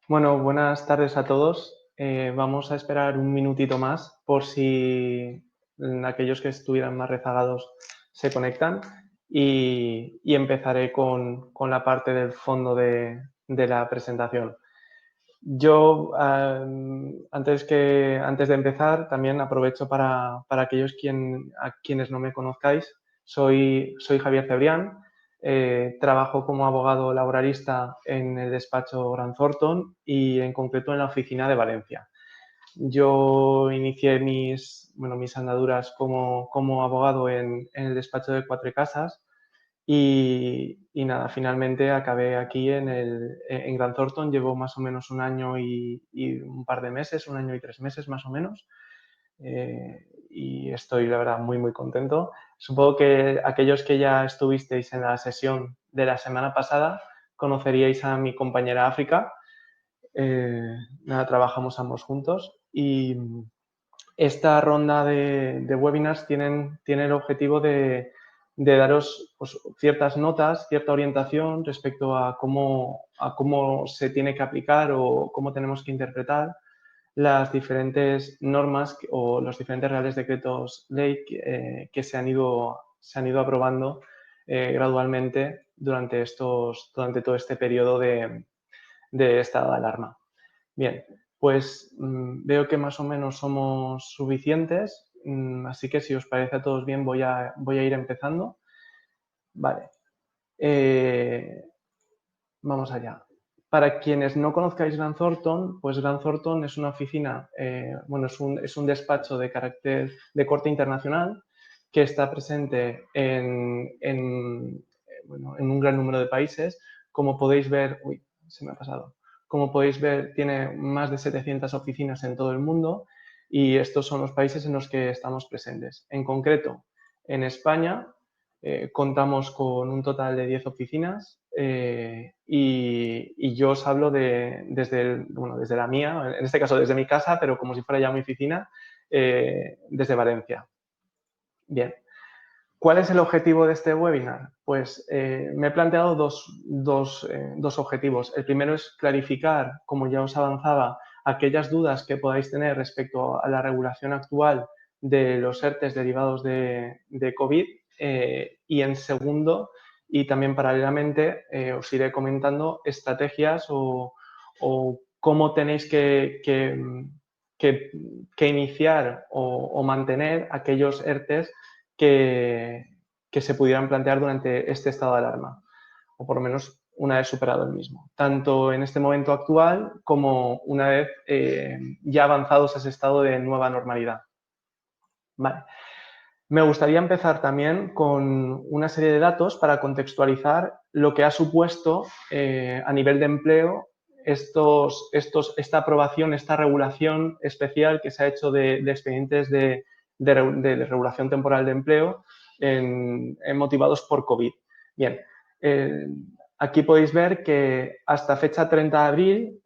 Bueno, buenas tardes a todos. Vamos a esperar un minutito más por si aquellos que estuvieran más rezagados se conectan y empezaré con la parte del fondo de la presentación. Yo, antes de empezar, también aprovecho para aquellos a quienes no me conozcáis. Soy Javier Cebrián, trabajo como abogado laboralista en el despacho Grant Thornton y en concreto en la oficina de Valencia. Yo inicié mis andaduras como abogado en el despacho de Cuatro Casas y nada, finalmente acabé aquí en Grant Thornton. Llevo más o menos un año y un par de meses, un año y 3 meses más o menos. Y estoy, la verdad, muy, muy contento. Supongo que aquellos que ya estuvisteis en la sesión de la semana pasada conoceríais a mi compañera África. Nada, trabajamos ambos juntos y esta ronda de webinars tiene el objetivo de daros pues, ciertas notas, cierta orientación respecto a cómo se tiene que aplicar o cómo tenemos que interpretar las diferentes normas o los diferentes reales decretos ley que se han ido aprobando gradualmente durante todo este periodo de estado de alarma. Bien, pues veo que más o menos somos suficientes, así que si os parece a todos bien voy a ir empezando. Vale, eh, vamos allá. Para quienes no conozcáis Grant Thornton, pues Grant Thornton es una oficina, bueno, es un despacho de corte internacional que está presente bueno, en un gran número de países. Como podéis ver, uy, se me ha pasado. Como podéis ver, tiene más de 700 oficinas en todo el mundo y estos son los países en los que estamos presentes. En concreto, en España contamos con un total de 10 oficinas y yo os hablo desde la mía, en este caso desde mi casa, pero como si fuera ya mi oficina, desde Valencia. Bien, ¿cuál es el objetivo de este webinar? Pues me he planteado dos objetivos. El primero es clarificar, como ya os avanzaba, aquellas dudas que podáis tener respecto a la regulación actual de los ERTES derivados de COVID. Y en segundo, y también paralelamente, os iré comentando estrategias o cómo tenéis que iniciar o mantener aquellos ERTES que, que se pudieran plantear durante este estado de alarma, o por lo menos una vez superado el mismo, tanto en este momento actual como una vez ya avanzados a ese estado de nueva normalidad. Vale. Me gustaría empezar también con una serie de datos para contextualizar lo que ha supuesto a nivel de empleo esta aprobación, esta regulación especial que se ha hecho de expedientes de regulación temporal de empleo motivados por COVID. Bien, eh, aquí podéis ver que hasta fecha 30 de abril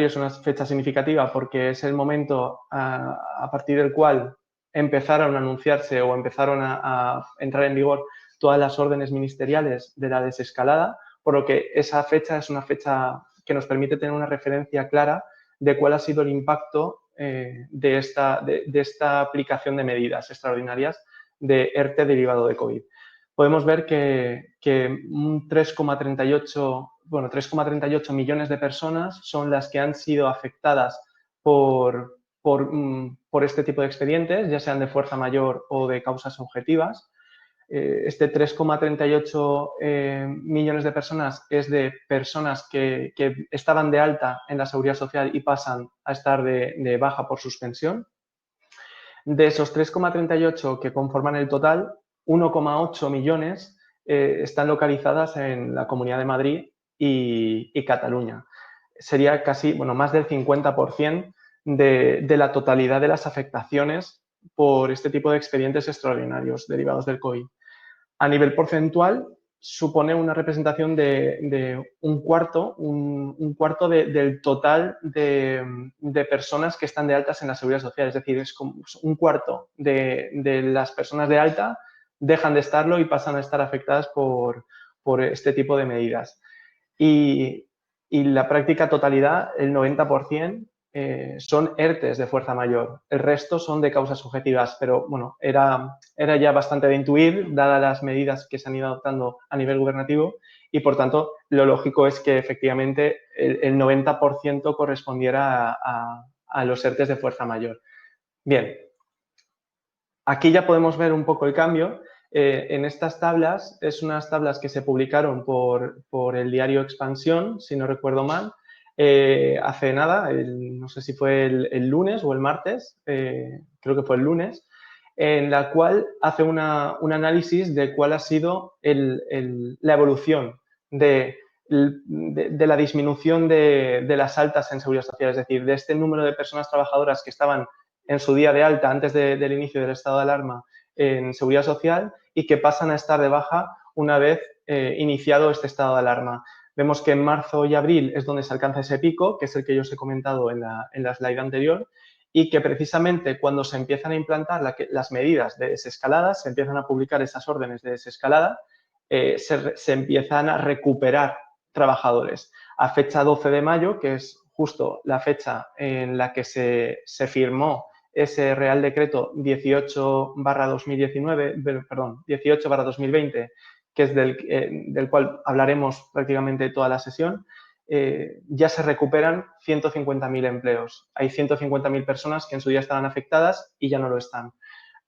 es una fecha significativa porque es el momento a partir del cual empezaron a anunciarse o empezaron a entrar en vigor todas las órdenes ministeriales de la desescalada, por lo que esa fecha es una fecha que nos permite tener una referencia clara de cuál ha sido el impacto de esta aplicación de medidas extraordinarias de ERTE derivado de COVID. Podemos ver que un 3,38 millones de personas son las que han sido afectadas por este tipo de expedientes, ya sean de fuerza mayor o de causas objetivas. Este 3,38 millones de personas es de personas que estaban de alta en la seguridad social y pasan a estar de baja por suspensión. De esos 3,38 que conforman el total, 1,8 millones están localizadas en la Comunidad de Madrid y Cataluña. Sería casi, bueno, más del 50% de la totalidad de las afectaciones por este tipo de expedientes extraordinarios derivados del COVID. A nivel porcentual, supone una representación de un cuarto del total de personas que están de altas en la seguridad social. Es decir, es como un cuarto de las personas de alta dejan de estarlo y pasan a estar afectadas por este tipo de medidas. Y y la práctica totalidad, el 90%, son ERTEs de fuerza mayor. El resto son de causas subjetivas, pero bueno, era ya bastante de intuir, dadas las medidas que se han ido adoptando a nivel gubernativo, y por tanto lo lógico es que efectivamente el 90% correspondiera a los ERTEs de fuerza mayor. Bien, aquí ya podemos ver un poco el cambio. En estas tablas, es unas tablas que se publicaron por el diario Expansión, si no recuerdo mal, hace nada, no sé si fue el lunes o el martes, creo que fue el lunes, en la cual hace un análisis de cuál ha sido la evolución de la disminución de las altas en seguridad social, es decir, de este número de personas trabajadoras que estaban en su día de alta antes del inicio del estado de alarma en seguridad social y que pasan a estar de baja una vez iniciado este estado de alarma. Vemos que en marzo y abril es donde se alcanza ese pico, que es el que yo os he comentado en la slide anterior, y que precisamente cuando se empiezan a implantar las medidas de desescalada, se empiezan a publicar esas órdenes de desescalada, se empiezan a recuperar trabajadores. A fecha 12 de mayo, que es justo la fecha en la que se firmó ese Real Decreto 18/2020, que es del cual hablaremos prácticamente toda la sesión, ya se recuperan 150.000 empleos. Hay 150.000 personas que en su día estaban afectadas y ya no lo están.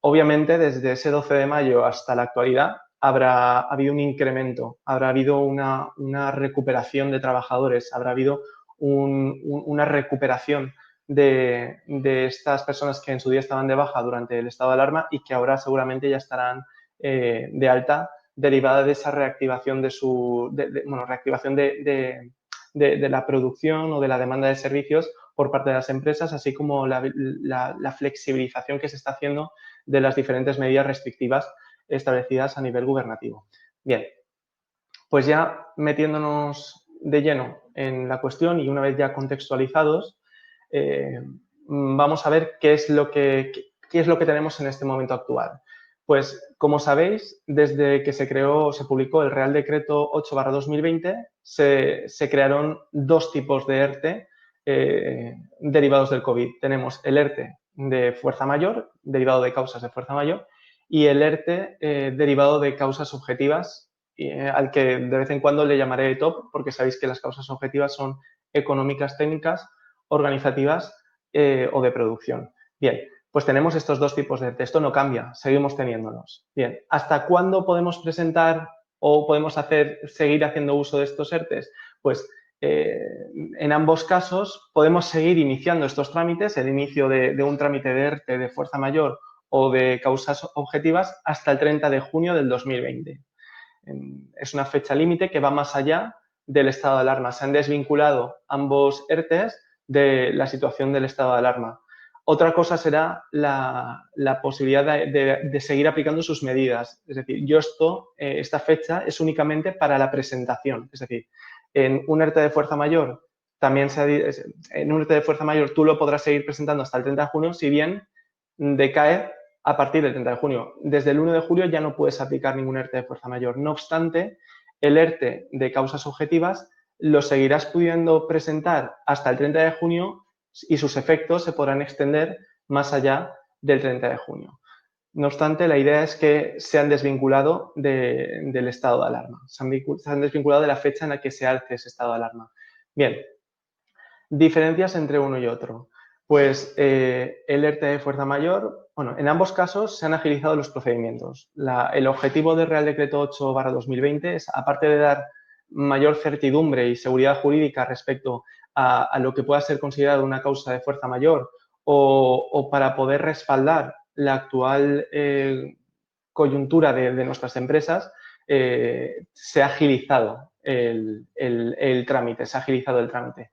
Obviamente, desde ese 12 de mayo hasta la actualidad, habrá habido un incremento, habrá habido una recuperación de trabajadores, habrá habido una recuperación de estas personas que en su día estaban de baja durante el estado de alarma y que ahora seguramente ya estarán de alta, derivada de esa reactivación de la producción o de la demanda de servicios por parte de las empresas, así como la flexibilización que se está haciendo de las diferentes medidas restrictivas establecidas a nivel gubernativo. Bien, pues ya metiéndonos de lleno en la cuestión y una vez ya contextualizados, vamos a ver qué es lo que tenemos en este momento actual. Pues, como sabéis, desde que se publicó el Real Decreto 8/2020, se crearon dos tipos de ERTE derivados del COVID. Tenemos el ERTE de fuerza mayor, derivado de causas de fuerza mayor, y el ERTE derivado de causas subjetivas, al que de vez en cuando le llamaré TOP, porque sabéis que las causas objetivas son económicas, técnicas, organizativas o de producción. Bien, pues tenemos estos dos tipos de ERTE. Esto no cambia, seguimos teniéndolos. Bien, ¿hasta cuándo podemos presentar o podemos seguir haciendo uso de estos ERTEs? Pues en ambos casos podemos seguir iniciando estos trámites, el inicio de un trámite de ERTE de fuerza mayor o de causas objetivas hasta el 30 de junio del 2020. Es una fecha límite que va más allá del estado de alarma. Se han desvinculado ambos ERTEs de la situación del estado de alarma. Otra cosa será la posibilidad de seguir aplicando sus medidas. Es decir, esta fecha es únicamente para la presentación. Es decir, en un ERTE de fuerza mayor, en un ERTE de fuerza mayor tú lo podrás seguir presentando hasta el 30 de junio, si bien decae a partir del 30 de junio. Desde el 1 de julio ya no puedes aplicar ningún ERTE de fuerza mayor. No obstante, el ERTE de causas objetivas lo seguirás pudiendo presentar hasta el 30 de junio y sus efectos se podrán extender más allá del 30 de junio. No obstante, la idea es que se han desvinculado del estado de alarma. Se han desvinculado de la fecha en la que se alce ese estado de alarma. Bien, diferencias entre uno y otro. Pues el ERTE de fuerza mayor, bueno, en ambos casos se han agilizado los procedimientos. El objetivo del Real Decreto 8/2020 es, aparte de dar mayor certidumbre y seguridad jurídica respecto a lo que pueda ser considerado una causa de fuerza mayor o para poder respaldar la actual coyuntura de nuestras empresas, se ha agilizado el trámite, se ha agilizado el trámite.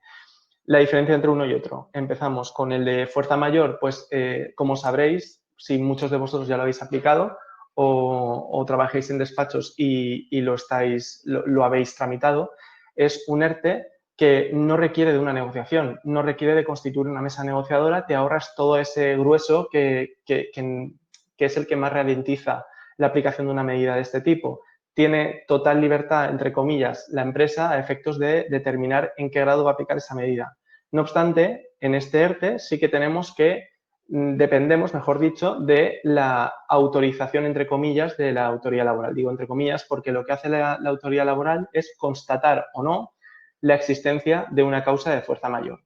La diferencia entre uno y otro. Empezamos con el de fuerza mayor, pues como sabréis, si muchos de vosotros ya lo habéis aplicado o trabajéis en despachos y lo habéis tramitado, es un ERTE que no requiere de una negociación, no requiere de constituir una mesa negociadora, te ahorras todo ese grueso que es el que más ralentiza la aplicación de una medida de este tipo. tiene total libertad, entre comillas, la empresa a efectos de determinar en qué grado va a aplicar esa medida. No obstante, en este ERTE sí que tenemos que dependemos, mejor dicho, de la autorización, entre comillas, de la autoridad laboral. Digo entre comillas porque lo que hace la autoridad laboral es constatar o no la existencia de una causa de fuerza mayor.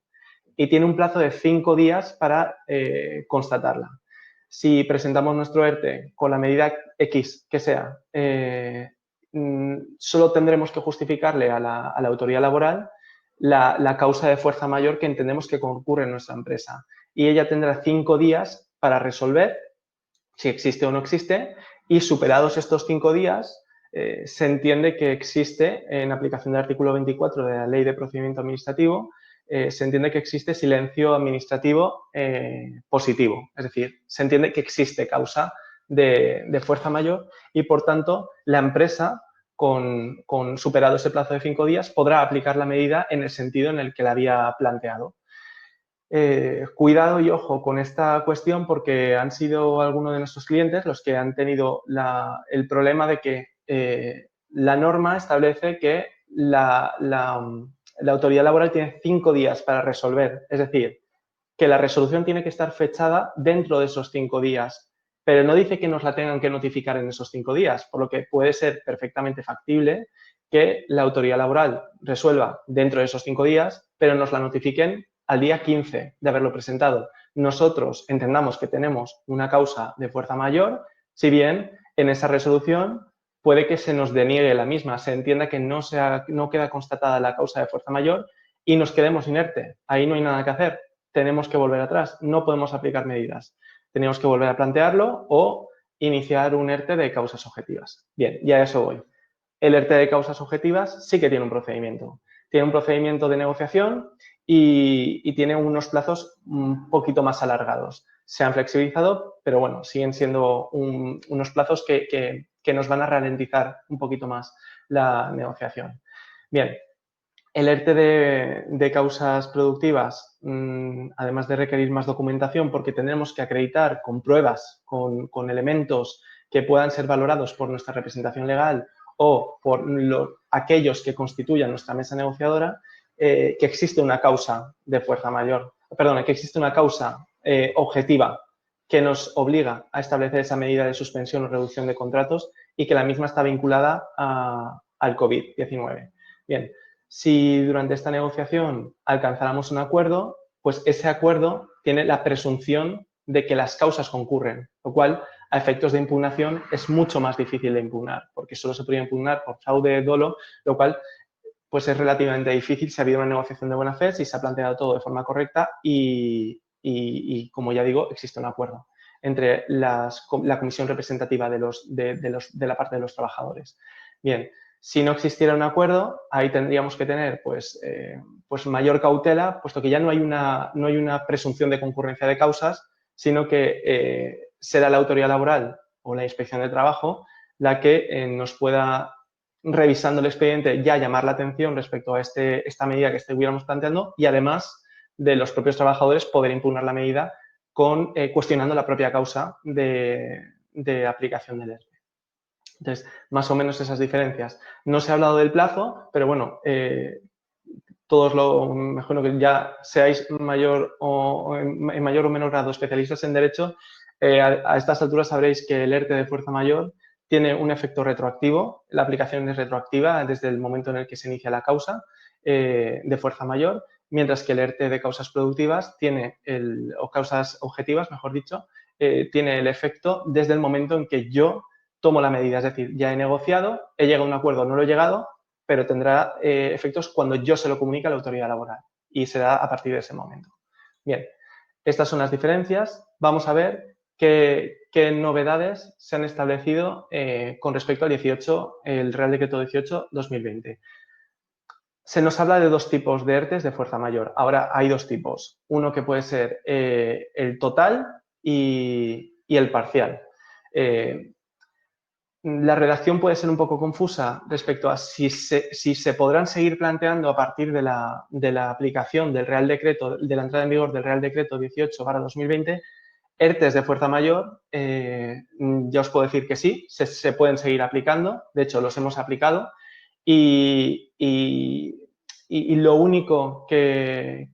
Y tiene un plazo de 5 días para constatarla. Si presentamos nuestro ERTE con la medida X que sea, solo tendremos que justificarle a la autoridad laboral la causa de fuerza mayor que entendemos que concurre en nuestra empresa. Y ella tendrá 5 días para resolver si existe o no existe, y superados estos 5 días, se entiende que existe, en aplicación del artículo 24 de la Ley de Procedimiento Administrativo, se entiende que existe silencio administrativo positivo. Es decir, se entiende que existe causa de fuerza mayor y, por tanto, la empresa, con superado ese plazo de 5 días, podrá aplicar la medida en el sentido en el que la había planteado. Cuidado y ojo con esta cuestión porque han sido algunos de nuestros clientes los que han tenido el problema de que la norma establece que la autoridad laboral tiene 5 días para resolver. Es decir, que la resolución tiene que estar fechada dentro de esos 5 días, pero no dice que nos la tengan que notificar en esos 5 días, por lo que puede ser perfectamente factible que la autoridad laboral resuelva dentro de esos 5 días, pero nos la notifiquen al día 15 de haberlo presentado. Nosotros entendamos que tenemos una causa de fuerza mayor, si bien en esa resolución puede que se nos deniegue la misma, se entienda que no queda constatada la causa de fuerza mayor y nos quedemos inerte. Ahí no hay nada que hacer. Tenemos que volver atrás, no podemos aplicar medidas. Tenemos que volver a plantearlo o iniciar un ERTE de causas objetivas. Bien, y a eso voy. El ERTE de causas objetivas sí que tiene un procedimiento. Tiene un procedimiento de negociación y tiene unos plazos un poquito más alargados. Se han flexibilizado, pero bueno, siguen siendo unos plazos que nos van a ralentizar un poquito más la negociación. Bien, el ERTE de causas productivas, además de requerir más documentación, porque tendremos que acreditar con pruebas, con elementos que puedan ser valorados por nuestra representación legal o por aquellos que constituyan nuestra mesa negociadora, que existe una causa de fuerza mayor, perdón, que existe una causa objetiva que nos obliga a establecer esa medida de suspensión o reducción de contratos y que la misma está vinculada al COVID-19. Bien, si durante esta negociación alcanzáramos un acuerdo, pues ese acuerdo tiene la presunción de que las causas concurren, lo cual a efectos de impugnación es mucho más difícil de impugnar, porque solo se podría impugnar por fraude dolo, lo cual pues es relativamente difícil si ha habido una negociación de buena fe, si se ha planteado todo de forma correcta y como ya digo, existe un acuerdo entre la comisión representativa de la parte de los trabajadores. Bien, si no existiera un acuerdo, ahí tendríamos que tener pues mayor cautela, puesto que ya no hay una presunción de concurrencia de causas, sino que será la autoridad laboral o la inspección de trabajo la que nos pueda, revisando el expediente, ya llamar la atención respecto a esta medida que estuviéramos planteando y además de los propios trabajadores poder impugnar la medida cuestionando la propia causa de aplicación del ERTE. Entonces, más o menos esas diferencias. No se ha hablado del plazo, pero bueno, todos me imagino que ya seáis en mayor o menor grado especialistas en derecho, a estas alturas sabréis que el ERTE de fuerza mayor tiene un efecto retroactivo. La aplicación es retroactiva desde el momento en el que se inicia la causa de fuerza mayor, mientras que el ERTE de causas productivas o causas objetivas, mejor dicho, tiene el efecto desde el momento en que yo tomo la medida. Es decir, ya he negociado, he llegado a un acuerdo, no lo he llegado, pero tendrá efectos cuando yo se lo comunique a la autoridad laboral y será a partir de ese momento. Bien, estas son las diferencias. Vamos a ver qué novedades se han establecido con respecto al el Real Decreto 18/2020. Se nos habla de dos tipos de ERTEs de fuerza mayor. Ahora hay dos tipos. Uno que puede ser el total y el parcial. La redacción puede ser un poco confusa respecto a si se podrán seguir planteando a partir de la aplicación del Real Decreto, de la entrada en vigor del Real Decreto 18/2020, ERTEs de fuerza mayor, ya os puedo decir que sí, se pueden seguir aplicando, de hecho los hemos aplicado y lo único que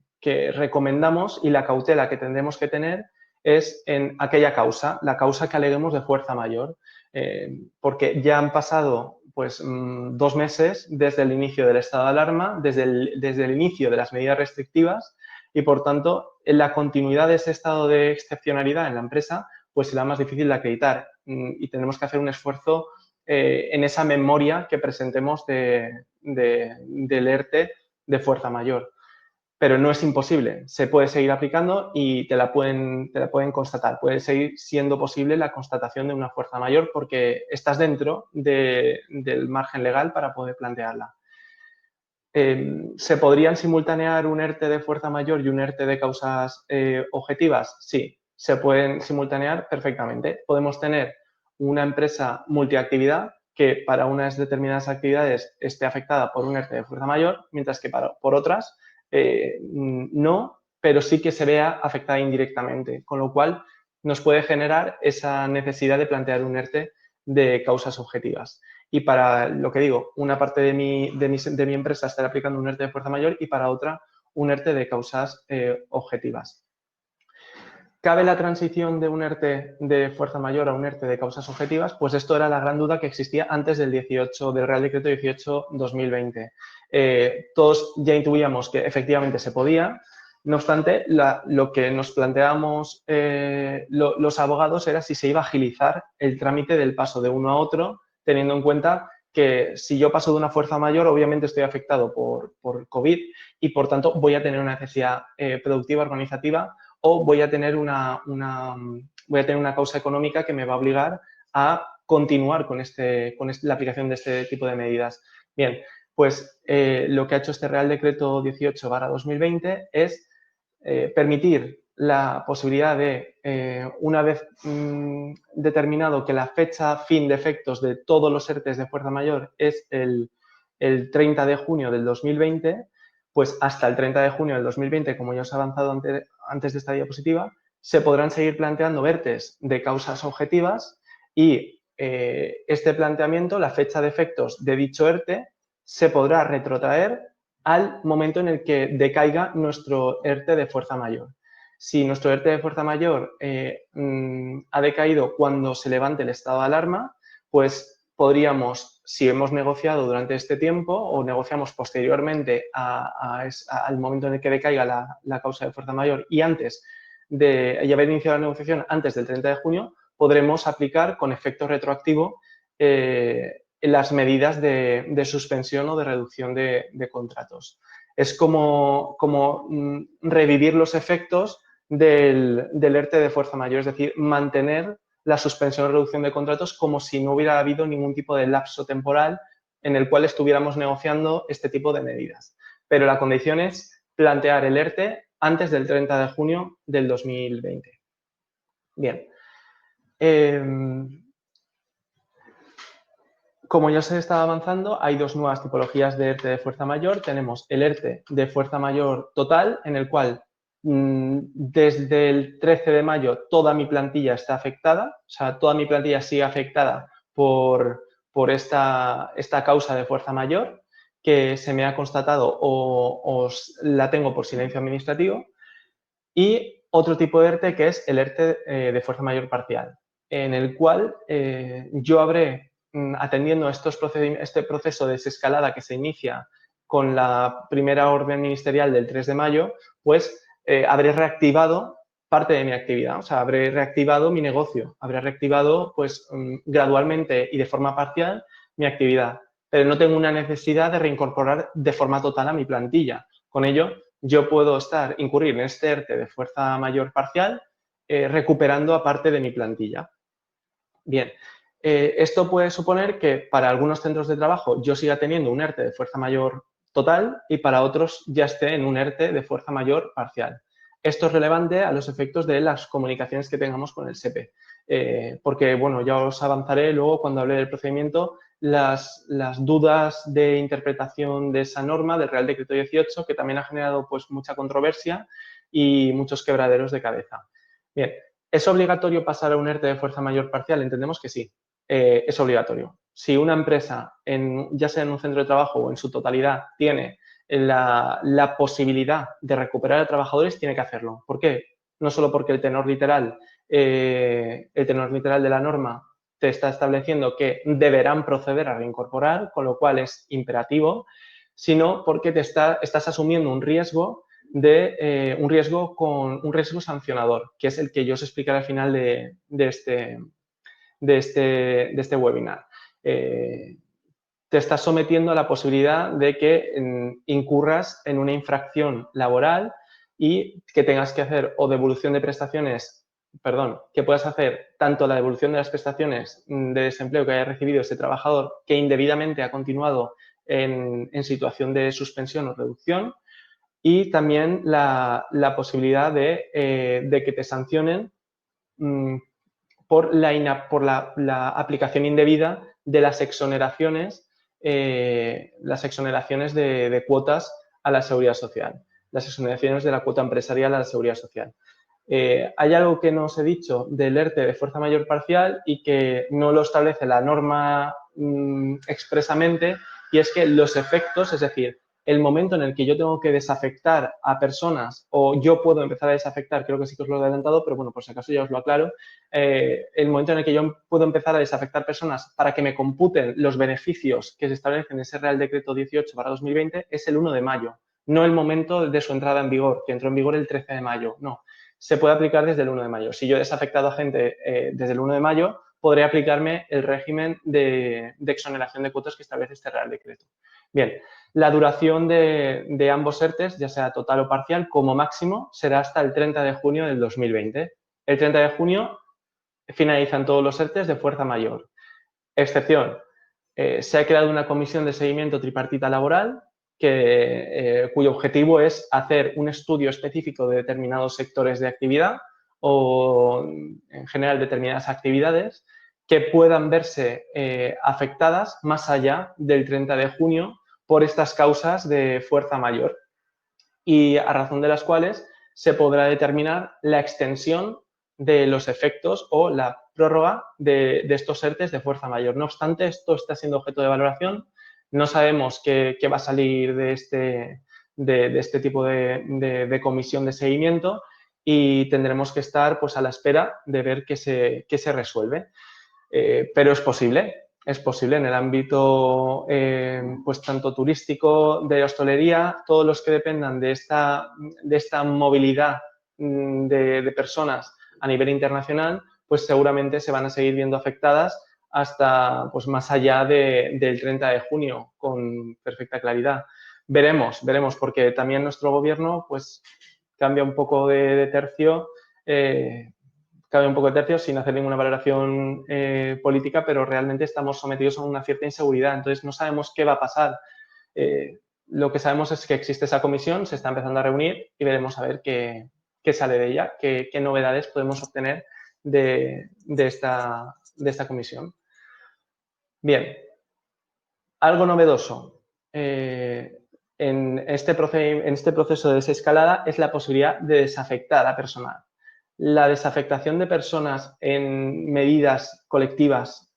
recomendamos y la cautela que tendremos que tener es en aquella causa, la causa que aleguemos de fuerza mayor, porque ya han pasado pues 2 meses desde el inicio del estado de alarma, desde el inicio de las medidas restrictivas y, por tanto, en la continuidad de ese estado de excepcionalidad en la empresa pues será más difícil de acreditar y tenemos que hacer un esfuerzo en esa memoria que presentemos del ERTE de fuerza mayor. Pero no es imposible, se puede seguir aplicando y te la pueden constatar. Puede seguir siendo posible la constatación de una fuerza mayor porque estás dentro del margen legal para poder plantearla. ¿Se podrían simultanear un ERTE de fuerza mayor y un ERTE de causas objetivas? Sí, se pueden simultanear perfectamente. Podemos tener una empresa multiactividad que para unas determinadas actividades esté afectada por un ERTE de fuerza mayor, mientras que por otras no, pero sí que se vea afectada indirectamente, con lo cual nos puede generar esa necesidad de plantear un ERTE de causas objetivas. Y para lo que digo, una parte de mi empresa estará aplicando un ERTE de fuerza mayor y para otra un ERTE de causas objetivas. ¿Cabe la transición de un ERTE de fuerza mayor a un ERTE de causas objetivas? Pues esto era la gran duda que existía antes del Real Decreto 18/2020. Todos ya intuíamos que efectivamente se podía. No obstante, lo que nos planteábamos los abogados era si se iba a agilizar el trámite del paso de uno a otro, teniendo en cuenta que si yo paso de una fuerza mayor, obviamente estoy afectado por COVID y, por tanto, voy a tener una necesidad productiva, organizativa, o voy a tener una causa económica que me va a obligar a continuar con la aplicación de este tipo de medidas. Bien, pues lo que ha hecho este Real Decreto 18/2020 es permitir la posibilidad de, una vez determinado que la fecha fin de efectos de todos los ERTEs de fuerza mayor es el 30 de junio del 2020, pues hasta el 30 de junio del 2020, como ya os he avanzado antes de esta diapositiva, se podrán seguir planteando ERTEs de causas objetivas y este planteamiento, la fecha de efectos de dicho ERTE, se podrá retrotraer al momento en el que decaiga nuestro ERTE de fuerza mayor. Si nuestro ERTE de fuerza mayor ha decaído cuando se levante el estado de alarma, pues podríamos, si hemos negociado durante este tiempo o negociamos posteriormente al momento en el que decaiga la causa de fuerza mayor y antes de haber iniciado la negociación antes del 30 de junio, podremos aplicar con efecto retroactivo las medidas de suspensión o de reducción de contratos. Es como revivir los efectos del ERTE de fuerza mayor, es decir, mantener la suspensión o reducción de contratos como si no hubiera habido ningún tipo de lapso temporal en el cual estuviéramos negociando este tipo de medidas. Pero la condición es plantear el ERTE antes del 30 de junio del 2020. Bien. Como ya se está avanzando, hay dos nuevas tipologías de ERTE de fuerza mayor. Tenemos el ERTE de fuerza mayor total, en el cual desde el 13 de mayo toda mi plantilla está afectada, o sea, toda mi plantilla sigue afectada por esta causa de fuerza mayor que se me ha constatado o la tengo por silencio administrativo. Y otro tipo de ERTE que es el ERTE de fuerza mayor parcial, en el cual yo habré, atendiendo este proceso de desescalada que se inicia con la primera orden ministerial del 3 de mayo, pues habré reactivado parte de mi actividad, o sea, habré reactivado mi negocio, habré reactivado pues gradualmente y de forma parcial mi actividad, pero no tengo una necesidad de reincorporar de forma total a mi plantilla. Con ello, yo puedo incurrir en este ERTE de fuerza mayor parcial, recuperando aparte de mi plantilla. Bien, esto puede suponer que para algunos centros de trabajo yo siga teniendo un ERTE de fuerza mayor total y para otros ya esté en un ERTE de fuerza mayor parcial. Esto es relevante a los efectos de las comunicaciones que tengamos con el SEPE, porque, bueno, ya os avanzaré luego cuando hable del procedimiento las dudas de interpretación de esa norma del Real Decreto 18, que también ha generado pues mucha controversia y muchos quebraderos de cabeza. Bien, ¿Es obligatorio pasar a un ERTE de fuerza mayor parcial? Entendemos que sí, es obligatorio. Si una empresa, ya sea en un centro de trabajo o en su totalidad, tiene la posibilidad de recuperar a trabajadores, tiene que hacerlo. ¿Por qué? No solo porque el tenor literal de la norma te está estableciendo que deberán proceder a reincorporar, con lo cual es imperativo, sino porque estás asumiendo un riesgo un riesgo sancionador, que es el que yo os explicaré al final de este webinar. Te estás sometiendo a la posibilidad de que incurras en una infracción laboral y que tengas que hacer o devolución de prestaciones, perdón, que puedas hacer tanto la devolución de las prestaciones de desempleo que haya recibido ese trabajador que indebidamente ha continuado en situación de suspensión o reducción, y también la posibilidad de que te sancionen por la aplicación indebida de las exoneraciones de cuotas a la seguridad social, las exoneraciones de la cuota empresarial a la seguridad social. Hay algo que no os he dicho del ERTE de fuerza mayor parcial y que no lo establece la norma expresamente, y es que los efectos, es decir, el momento en el que yo tengo que desafectar a personas, o yo puedo empezar a desafectar, creo que sí que os lo he adelantado, pero bueno, por si acaso ya os lo aclaro, el momento en el que yo puedo empezar a desafectar personas para que me computen los beneficios que se establecen en ese Real Decreto 18/2020 es el 1 de mayo, no el momento de su entrada en vigor, que entró en vigor el 13 de mayo, no. Se puede aplicar desde el 1 de mayo. Si yo he desafectado a gente desde el 1 de mayo, podré aplicarme el régimen de exoneración de cuotas que establece este Real Decreto. Bien, la duración de ambos ERTEs, ya sea total o parcial, como máximo, será hasta el 30 de junio del 2020. El 30 de junio finalizan todos los ERTEs de fuerza mayor. Excepción, se ha creado una comisión de seguimiento tripartita laboral cuyo objetivo es hacer un estudio específico de determinados sectores de actividad o, en general, determinadas actividades que puedan verse afectadas más allá del 30 de junio por estas causas de fuerza mayor, y a razón de las cuales se podrá determinar la extensión de los efectos o la prórroga de estos ERTEs de fuerza mayor. No obstante, esto está siendo objeto de valoración. No sabemos qué va a salir de este tipo de comisión de seguimiento, y tendremos que estar pues a la espera de ver qué se resuelve. Pero es posible en el ámbito pues tanto turístico, de hostelería, todos los que dependan de esta movilidad de personas a nivel internacional, pues seguramente se van a seguir viendo afectadas hasta pues más allá del 30 de junio, con perfecta claridad. Veremos, porque también nuestro gobierno pues cambia un poco de tercio, sin hacer ninguna valoración política, pero realmente estamos sometidos a una cierta inseguridad. Entonces, no sabemos qué va a pasar. Lo que sabemos es que existe esa comisión, se está empezando a reunir y veremos a ver qué sale de ella, qué novedades podemos obtener de esta comisión. Bien, algo novedoso en este proceso de desescalada es la posibilidad de desafectar a personal. La desafectación de personas en medidas colectivas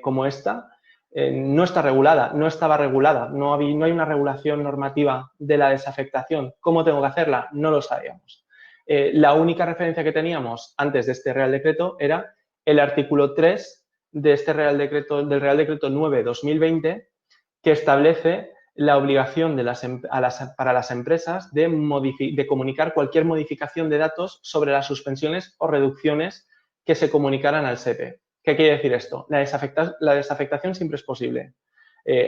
como esta no está regulada, no estaba regulada, no hay una regulación normativa de la desafectación. ¿Cómo tengo que hacerla? No lo sabíamos. La única referencia que teníamos antes de este Real Decreto era el artículo 3 de este del Real Decreto 9/2020, que establece la obligación para las empresas de comunicar cualquier modificación de datos sobre las suspensiones o reducciones que se comunicaran al SEPE. ¿Qué quiere decir esto? La desafectación siempre es posible.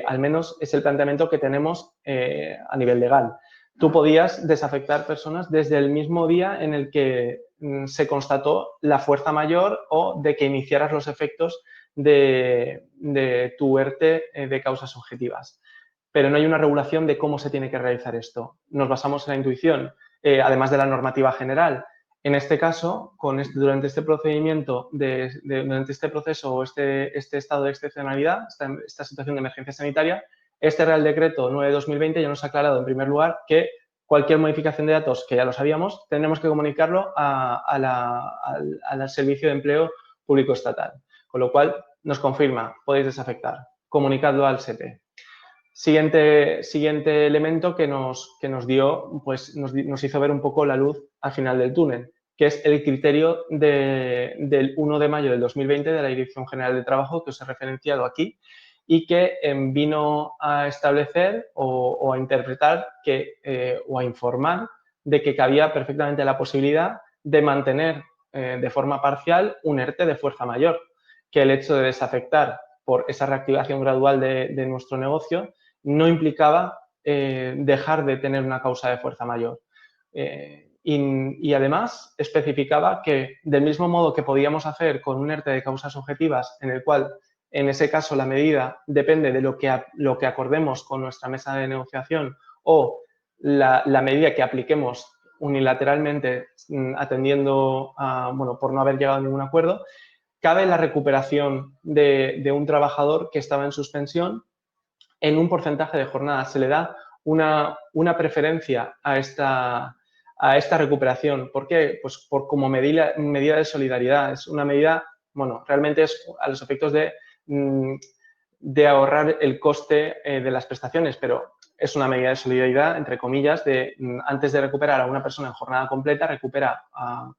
Al menos es el planteamiento que tenemos a nivel legal. Tú podías desafectar personas desde el mismo día en el que se constató la fuerza mayor o de que iniciaras los efectos de tu ERTE de causas objetivas. Pero no hay una regulación de cómo se tiene que realizar esto. Nos basamos en la intuición, además de la normativa general. En este caso, durante este procedimiento, durante este proceso o este estado de excepcionalidad, esta situación de emergencia sanitaria, este Real Decreto 9/2020 ya nos ha aclarado, en primer lugar, que cualquier modificación de datos, que ya lo sabíamos, tenemos que comunicarlo al Servicio de Empleo Público Estatal. Con lo cual, nos confirma, podéis desafectar, comunicadlo al SEPE. Siguiente elemento que nos dio, pues nos hizo ver un poco la luz al final del túnel, que es el criterio del 1 de mayo del 2020 de la Dirección General de Trabajo que os he referenciado aquí y que vino a establecer o a interpretar o a informar de que cabía perfectamente la posibilidad de mantener de forma parcial un ERTE de fuerza mayor, que el hecho de desafectar por esa reactivación gradual de nuestro negocio no implicaba dejar de tener una causa de fuerza mayor. Y además especificaba que del mismo modo que podíamos hacer con un ERTE de causas objetivas en el cual en ese caso la medida depende de lo que acordemos con nuestra mesa de negociación o la medida que apliquemos unilateralmente atendiendo a, bueno, por no haber llegado a ningún acuerdo, cabe la recuperación de un trabajador que estaba en suspensión en un porcentaje de jornada. Se le da una preferencia a esta recuperación. ¿Por qué? Pues como medida de solidaridad. Es una medida, bueno, realmente es a los efectos de ahorrar el coste de las prestaciones, pero es una medida de solidaridad, entre comillas, de antes de recuperar a una persona en jornada completa, recupera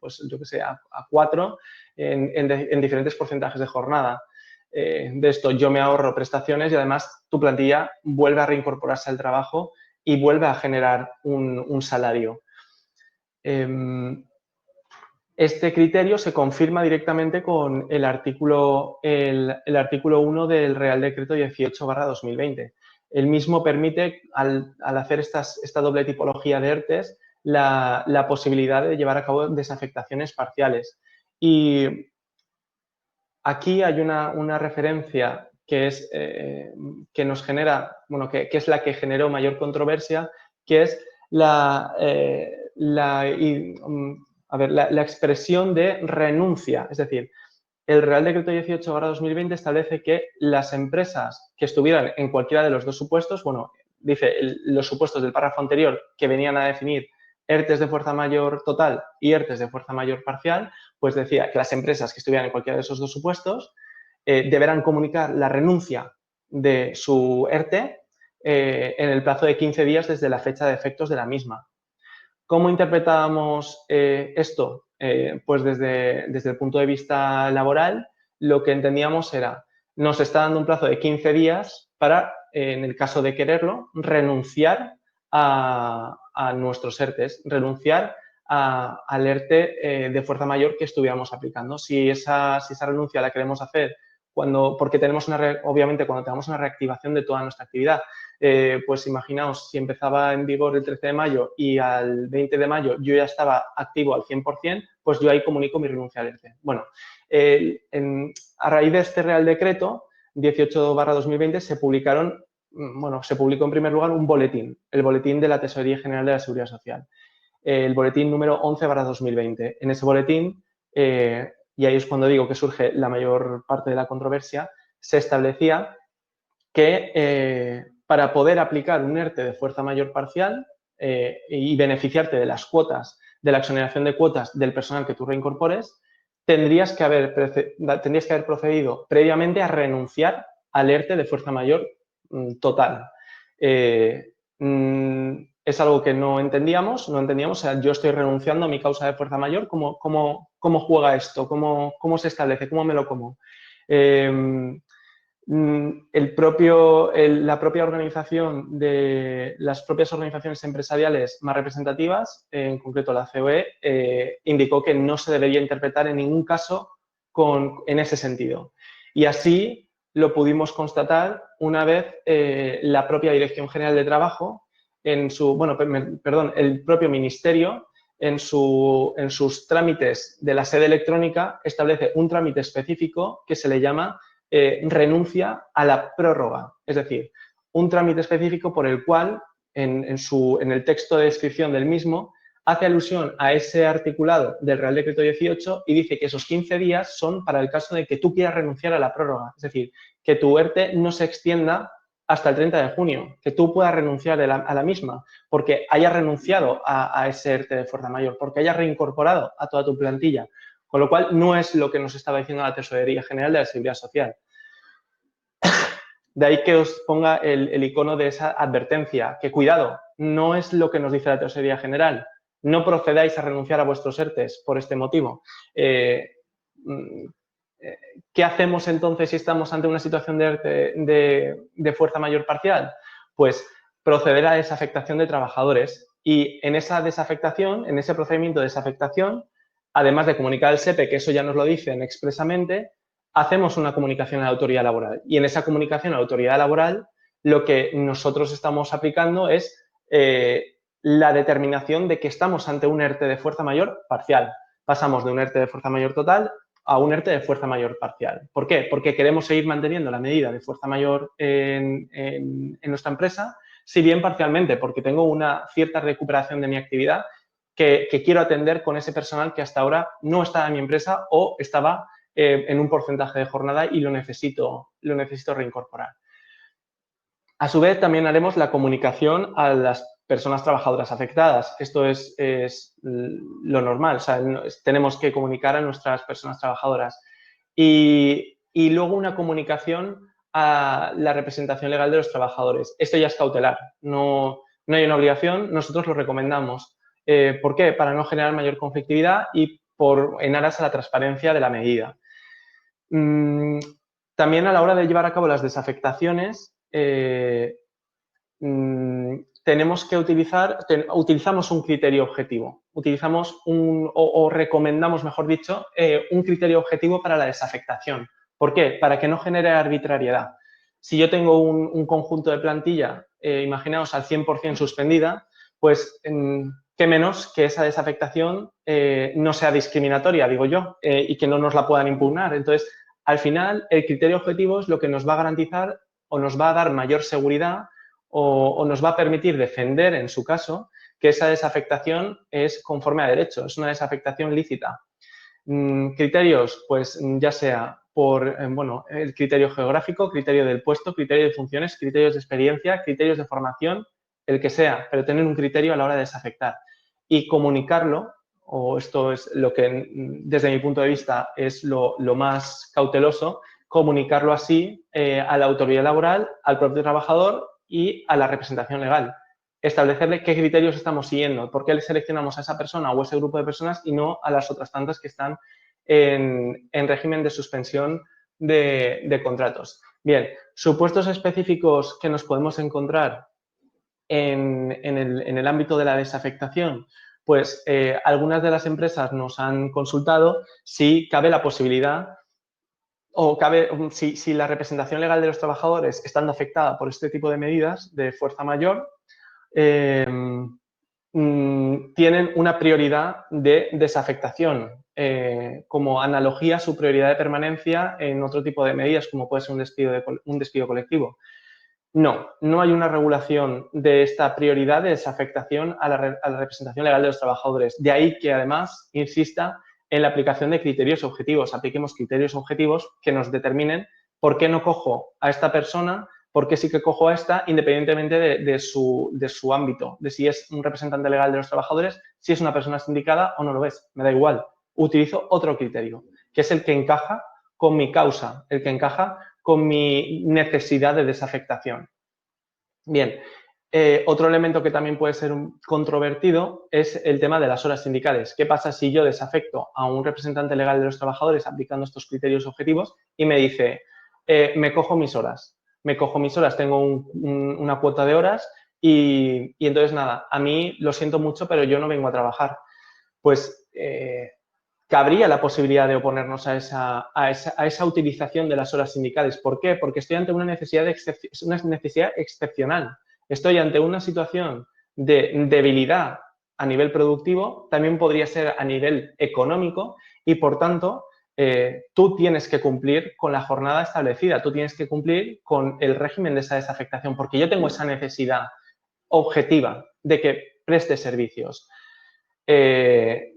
pues yo que sé, a 4 en diferentes porcentajes de jornada. De esto yo me ahorro prestaciones y además tu plantilla vuelve a reincorporarse al trabajo y vuelve a generar un salario. Este criterio se confirma directamente con el artículo 1 del Real Decreto 18/2020. El mismo permite, al hacer esta doble tipología de ERTEs, la posibilidad de llevar a cabo desafectaciones parciales. Y aquí hay una referencia que es que nos genera, bueno, que es la que generó mayor controversia, que es la expresión de renuncia. Es decir, el Real Decreto 18/2020 establece que las empresas que estuvieran en cualquiera de los dos supuestos, bueno, dice los supuestos del párrafo anterior que venían a definir ERTEs de fuerza mayor total y ERTEs de fuerza mayor parcial, pues decía que las empresas que estuvieran en cualquiera de esos dos supuestos deberán comunicar la renuncia de su ERTE en el plazo de 15 días desde la fecha de efectos de la misma. ¿Cómo interpretábamos esto? Pues desde el punto de vista laboral, lo que entendíamos era, nos está dando un plazo de 15 días para, en el caso de quererlo, renunciar a nuestros ERTEs, renunciar al ERTE de fuerza mayor que estuviéramos aplicando. Si esa renuncia la queremos hacer porque tenemos obviamente cuando tenemos una reactivación de toda nuestra actividad, pues imaginaos, si empezaba en vigor el 13 de mayo y al 20 de mayo yo ya estaba activo al 100%, pues yo ahí comunico mi renuncia al ERTE. Bueno, a raíz de este Real Decreto 18/2020 se publicó en primer lugar un boletín, el boletín de la Tesorería General de la Seguridad Social, el boletín número 11/2020. En ese boletín, y ahí es cuando digo que surge la mayor parte de la controversia, se establecía que para poder aplicar un ERTE de fuerza mayor parcial y beneficiarte de las cuotas, de la exoneración de cuotas del personal que tú reincorpores, tendrías que haber procedido previamente a renunciar al ERTE de fuerza mayor total. Es algo que no entendíamos, o sea, yo estoy renunciando a mi causa de fuerza mayor, ¿cómo juega esto? ¿Cómo se establece? ¿Cómo me lo como? La propia organización de las propias organizaciones empresariales más representativas, en concreto la COE, indicó que no se debería interpretar en ningún caso en ese sentido. Y así lo pudimos constatar una vez la propia Dirección General de Trabajo, el propio Ministerio, en sus trámites de la sede electrónica, establece un trámite específico que se le llama renuncia a la prórroga. Es decir, un trámite específico por el cual, en el texto de descripción del mismo, hace alusión a ese articulado del Real Decreto 18 y dice que esos 15 días son para el caso de que tú quieras renunciar a la prórroga. Es decir, que tu ERTE no se extienda hasta el 30 de junio, que tú puedas renunciar a la misma, porque hayas renunciado a ese ERTE de fuerza mayor, porque hayas reincorporado a toda tu plantilla, con lo cual no es lo que nos estaba diciendo la Tesorería General de la Seguridad Social. De ahí que os ponga el icono de esa advertencia, que cuidado, no es lo que nos dice la Tesorería General, no procedáis a renunciar a vuestros ERTEs por este motivo. ¿Qué hacemos entonces si estamos ante una situación de ERTE de fuerza mayor parcial? Pues proceder a desafectación de trabajadores y en esa desafectación, en ese procedimiento de desafectación, además de comunicar al SEPE, que eso ya nos lo dicen expresamente, hacemos una comunicación a la autoridad laboral y en esa comunicación a la autoridad laboral lo que nosotros estamos aplicando es la determinación de que estamos ante un ERTE de fuerza mayor parcial. Pasamos de un ERTE de fuerza mayor total a un ERTE de fuerza mayor parcial. ¿Por qué? Porque queremos seguir manteniendo la medida de fuerza mayor en nuestra empresa, si bien parcialmente, porque tengo una cierta recuperación de mi actividad que quiero atender con ese personal que hasta ahora no estaba en mi empresa o estaba en un porcentaje de jornada y lo necesito reincorporar. A su vez, también haremos la comunicación a las personas trabajadoras afectadas. Esto es lo normal, o sea, tenemos que comunicar a nuestras personas trabajadoras. Y luego una comunicación a la representación legal de los trabajadores. Esto ya es cautelar, no hay una obligación, nosotros lo recomendamos. ¿Por qué? Para no generar mayor conflictividad y en aras a la transparencia de la medida. También a la hora de llevar a cabo las desafectaciones, tenemos que utilizamos un criterio objetivo, utilizamos o recomendamos, mejor dicho, un criterio objetivo para la desafectación. ¿Por qué? Para que no genere arbitrariedad. Si yo tengo un conjunto de plantilla, imaginaos al 100% suspendida, pues qué menos que esa desafectación no sea discriminatoria, digo yo, y que no nos la puedan impugnar. Entonces, al final, el criterio objetivo es lo que nos va a garantizar o nos va a dar mayor seguridad o nos va a permitir defender, en su caso, que esa desafectación es conforme a derecho, es una desafectación lícita. Criterios, pues ya sea por el criterio geográfico, criterio del puesto, criterio de funciones, criterios de experiencia, criterios de formación, el que sea, pero tener un criterio a la hora de desafectar y comunicarlo, o esto es lo que desde mi punto de vista es lo más cauteloso, comunicarlo así a la autoridad laboral, al propio trabajador y a la representación legal. Establecerle qué criterios estamos siguiendo, por qué le seleccionamos a esa persona o ese grupo de personas y no a las otras tantas que están en régimen de suspensión de contratos. Bien, supuestos específicos que nos podemos encontrar en el ámbito de la desafectación, pues algunas de las empresas nos han consultado si cabe la posibilidad o cabe, si la representación legal de los trabajadores estando afectada por este tipo de medidas de fuerza mayor, tienen una prioridad de desafectación, como analogía a su prioridad de permanencia en otro tipo de medidas, como puede ser un despido colectivo. No hay una regulación de esta prioridad de desafectación a la representación legal de los trabajadores. De ahí que, además, insista en la aplicación de criterios objetivos. Apliquemos criterios objetivos que nos determinen por qué no cojo a esta persona, por qué sí que cojo a esta, independientemente de su ámbito, de si es un representante legal de los trabajadores, si es una persona sindicada o no lo es. Me da igual. Utilizo otro criterio, que es el que encaja con mi causa, el que encaja con mi necesidad de desafectación. Bien, otro elemento que también puede ser controvertido es el tema de las horas sindicales. ¿Qué pasa si yo desafecto a un representante legal de los trabajadores aplicando estos criterios objetivos y me dice, me cojo mis horas, tengo una cuota de horas y entonces nada, a mí lo siento mucho, pero yo no vengo a trabajar? Pues cabría la posibilidad de oponernos a esa utilización de las horas sindicales. ¿Por qué? Porque estoy ante una necesidad excepcional. Estoy ante una situación de debilidad a nivel productivo, también podría ser a nivel económico y, por tanto, tú tienes que cumplir con la jornada establecida, tú tienes que cumplir con el régimen de esa desafectación, porque yo tengo esa necesidad objetiva de que preste servicios.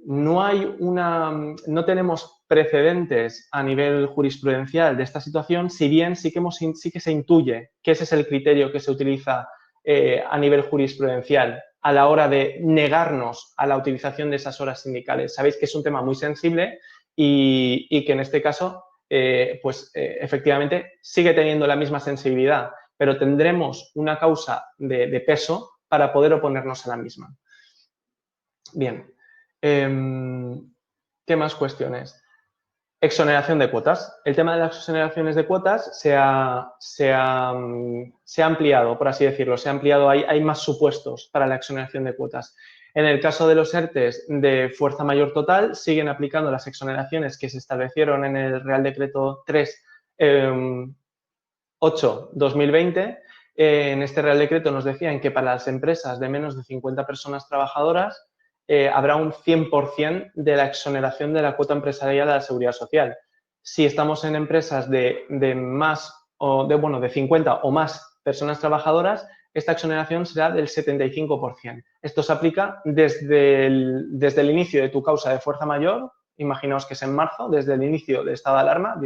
no tenemos precedentes a nivel jurisprudencial de esta situación, si bien sí que se intuye que ese es el criterio que se utiliza a nivel jurisprudencial a la hora de negarnos a la utilización de esas horas sindicales. Sabéis que es un tema muy sensible y que en este caso, efectivamente, sigue teniendo la misma sensibilidad, pero tendremos una causa de peso para poder oponernos a la misma. Bien, ¿qué más cuestiones? Exoneración de cuotas. El tema de las exoneraciones de cuotas se ha ampliado, por así decirlo, se ha ampliado, hay más supuestos para la exoneración de cuotas. En el caso de los ERTEs de fuerza mayor total, siguen aplicando las exoneraciones que se establecieron en el Real Decreto 8/2020. En este Real Decreto nos decían que para las empresas de menos de 50 personas trabajadoras habrá un 100% de la exoneración de la cuota empresarial de la Seguridad Social. Si estamos en empresas de 50 o más personas trabajadoras, esta exoneración será del 75%. Esto se aplica desde el inicio de tu causa de fuerza mayor, imaginaos que es en marzo, desde el inicio del estado de alarma,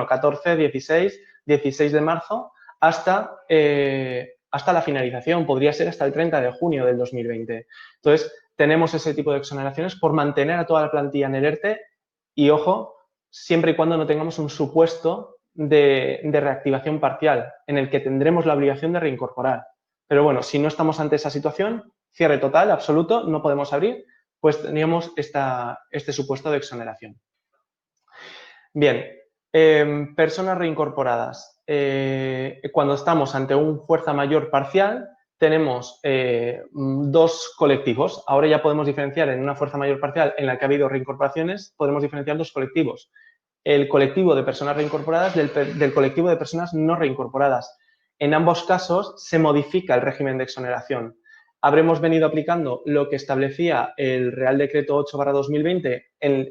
14, 16 de marzo, hasta la finalización, podría ser hasta el 30 de junio del 2020. Entonces, tenemos ese tipo de exoneraciones por mantener a toda la plantilla en el ERTE y, ojo, siempre y cuando no tengamos un supuesto de reactivación parcial en el que tendremos la obligación de reincorporar. Pero bueno, si no estamos ante esa situación, cierre total, absoluto, no podemos abrir, pues teníamos este supuesto de exoneración. Bien, personas reincorporadas. Cuando estamos ante un fuerza mayor parcial, tenemos dos colectivos. Ahora ya podemos diferenciar en una fuerza mayor parcial en la que ha habido reincorporaciones, podemos diferenciar dos colectivos. El colectivo de personas reincorporadas del colectivo de personas no reincorporadas. En ambos casos se modifica el régimen de exoneración. Habremos venido aplicando lo que establecía el Real Decreto 8/2020,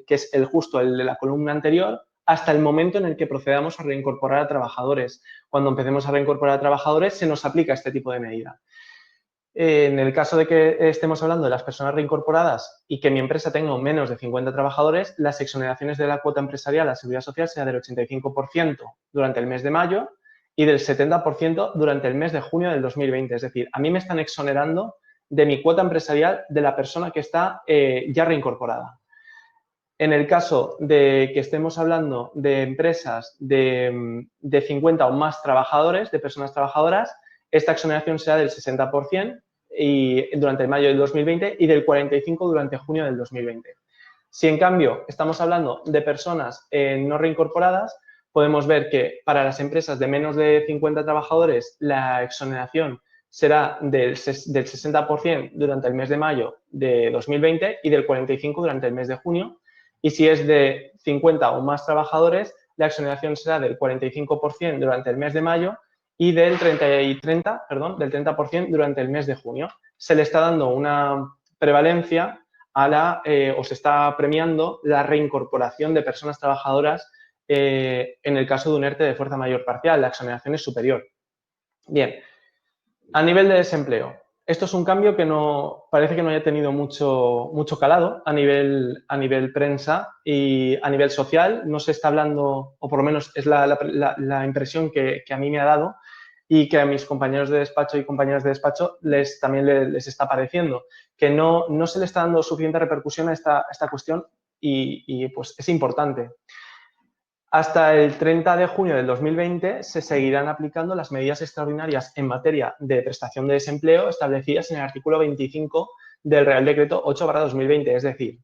que es el de la columna anterior, hasta el momento en el que procedamos a reincorporar a trabajadores. Cuando empecemos a reincorporar a trabajadores, se nos aplica este tipo de medida. En el caso de que estemos hablando de las personas reincorporadas y que mi empresa tenga menos de 50 trabajadores, las exoneraciones de la cuota empresarial a la Seguridad Social será del 85% durante el mes de mayo y del 70% durante el mes de junio del 2020. Es decir, a mí me están exonerando de mi cuota empresarial de la persona que está ya reincorporada. En el caso de que estemos hablando de empresas de 50 o más trabajadores, de personas trabajadoras, esta exoneración será del 60% durante el mayo del 2020 y del 45% durante junio del 2020. Si, en cambio, estamos hablando de personas no reincorporadas, podemos ver que para las empresas de menos de 50 trabajadores la exoneración será del 60% durante el mes de mayo de 2020 y del 45% durante el mes de junio. Y si es de 50 o más trabajadores, la exoneración será del 45% durante el mes de mayo y del 30% durante el mes de junio. Se le está dando una prevalencia o se está premiando la reincorporación de personas trabajadoras en el caso de un ERTE de fuerza mayor parcial. La exoneración es superior. Bien, a nivel de desempleo. Esto es un cambio que parece que no haya tenido mucho calado a nivel prensa y a nivel social. No se está hablando, o por lo menos es la impresión que a mí me ha dado y que a mis compañeros de despacho y compañeras de despacho también les está pareciendo, que no se le está dando suficiente repercusión a esta cuestión y pues es importante. Hasta el 30 de junio del 2020 se seguirán aplicando las medidas extraordinarias en materia de prestación de desempleo establecidas en el artículo 25 del Real Decreto 8/2020. Es decir,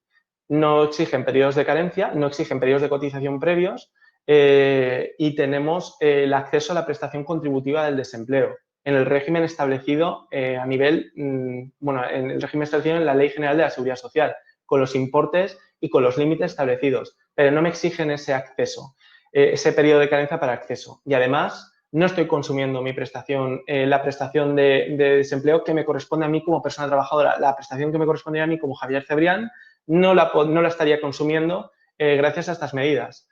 no exigen periodos de carencia, no exigen periodos de cotización previos y tenemos el acceso a la prestación contributiva del desempleo en el régimen establecido en el régimen establecido en la Ley General de la Seguridad Social, con los importes y con los límites establecidos, pero no me exigen ese acceso, ese periodo de carencia para acceso. Y además, no estoy consumiendo mi prestación, la prestación de desempleo que me corresponde a mí como persona trabajadora. La prestación que me corresponde a mí como Javier Cebrián no la estaría consumiendo gracias a estas medidas.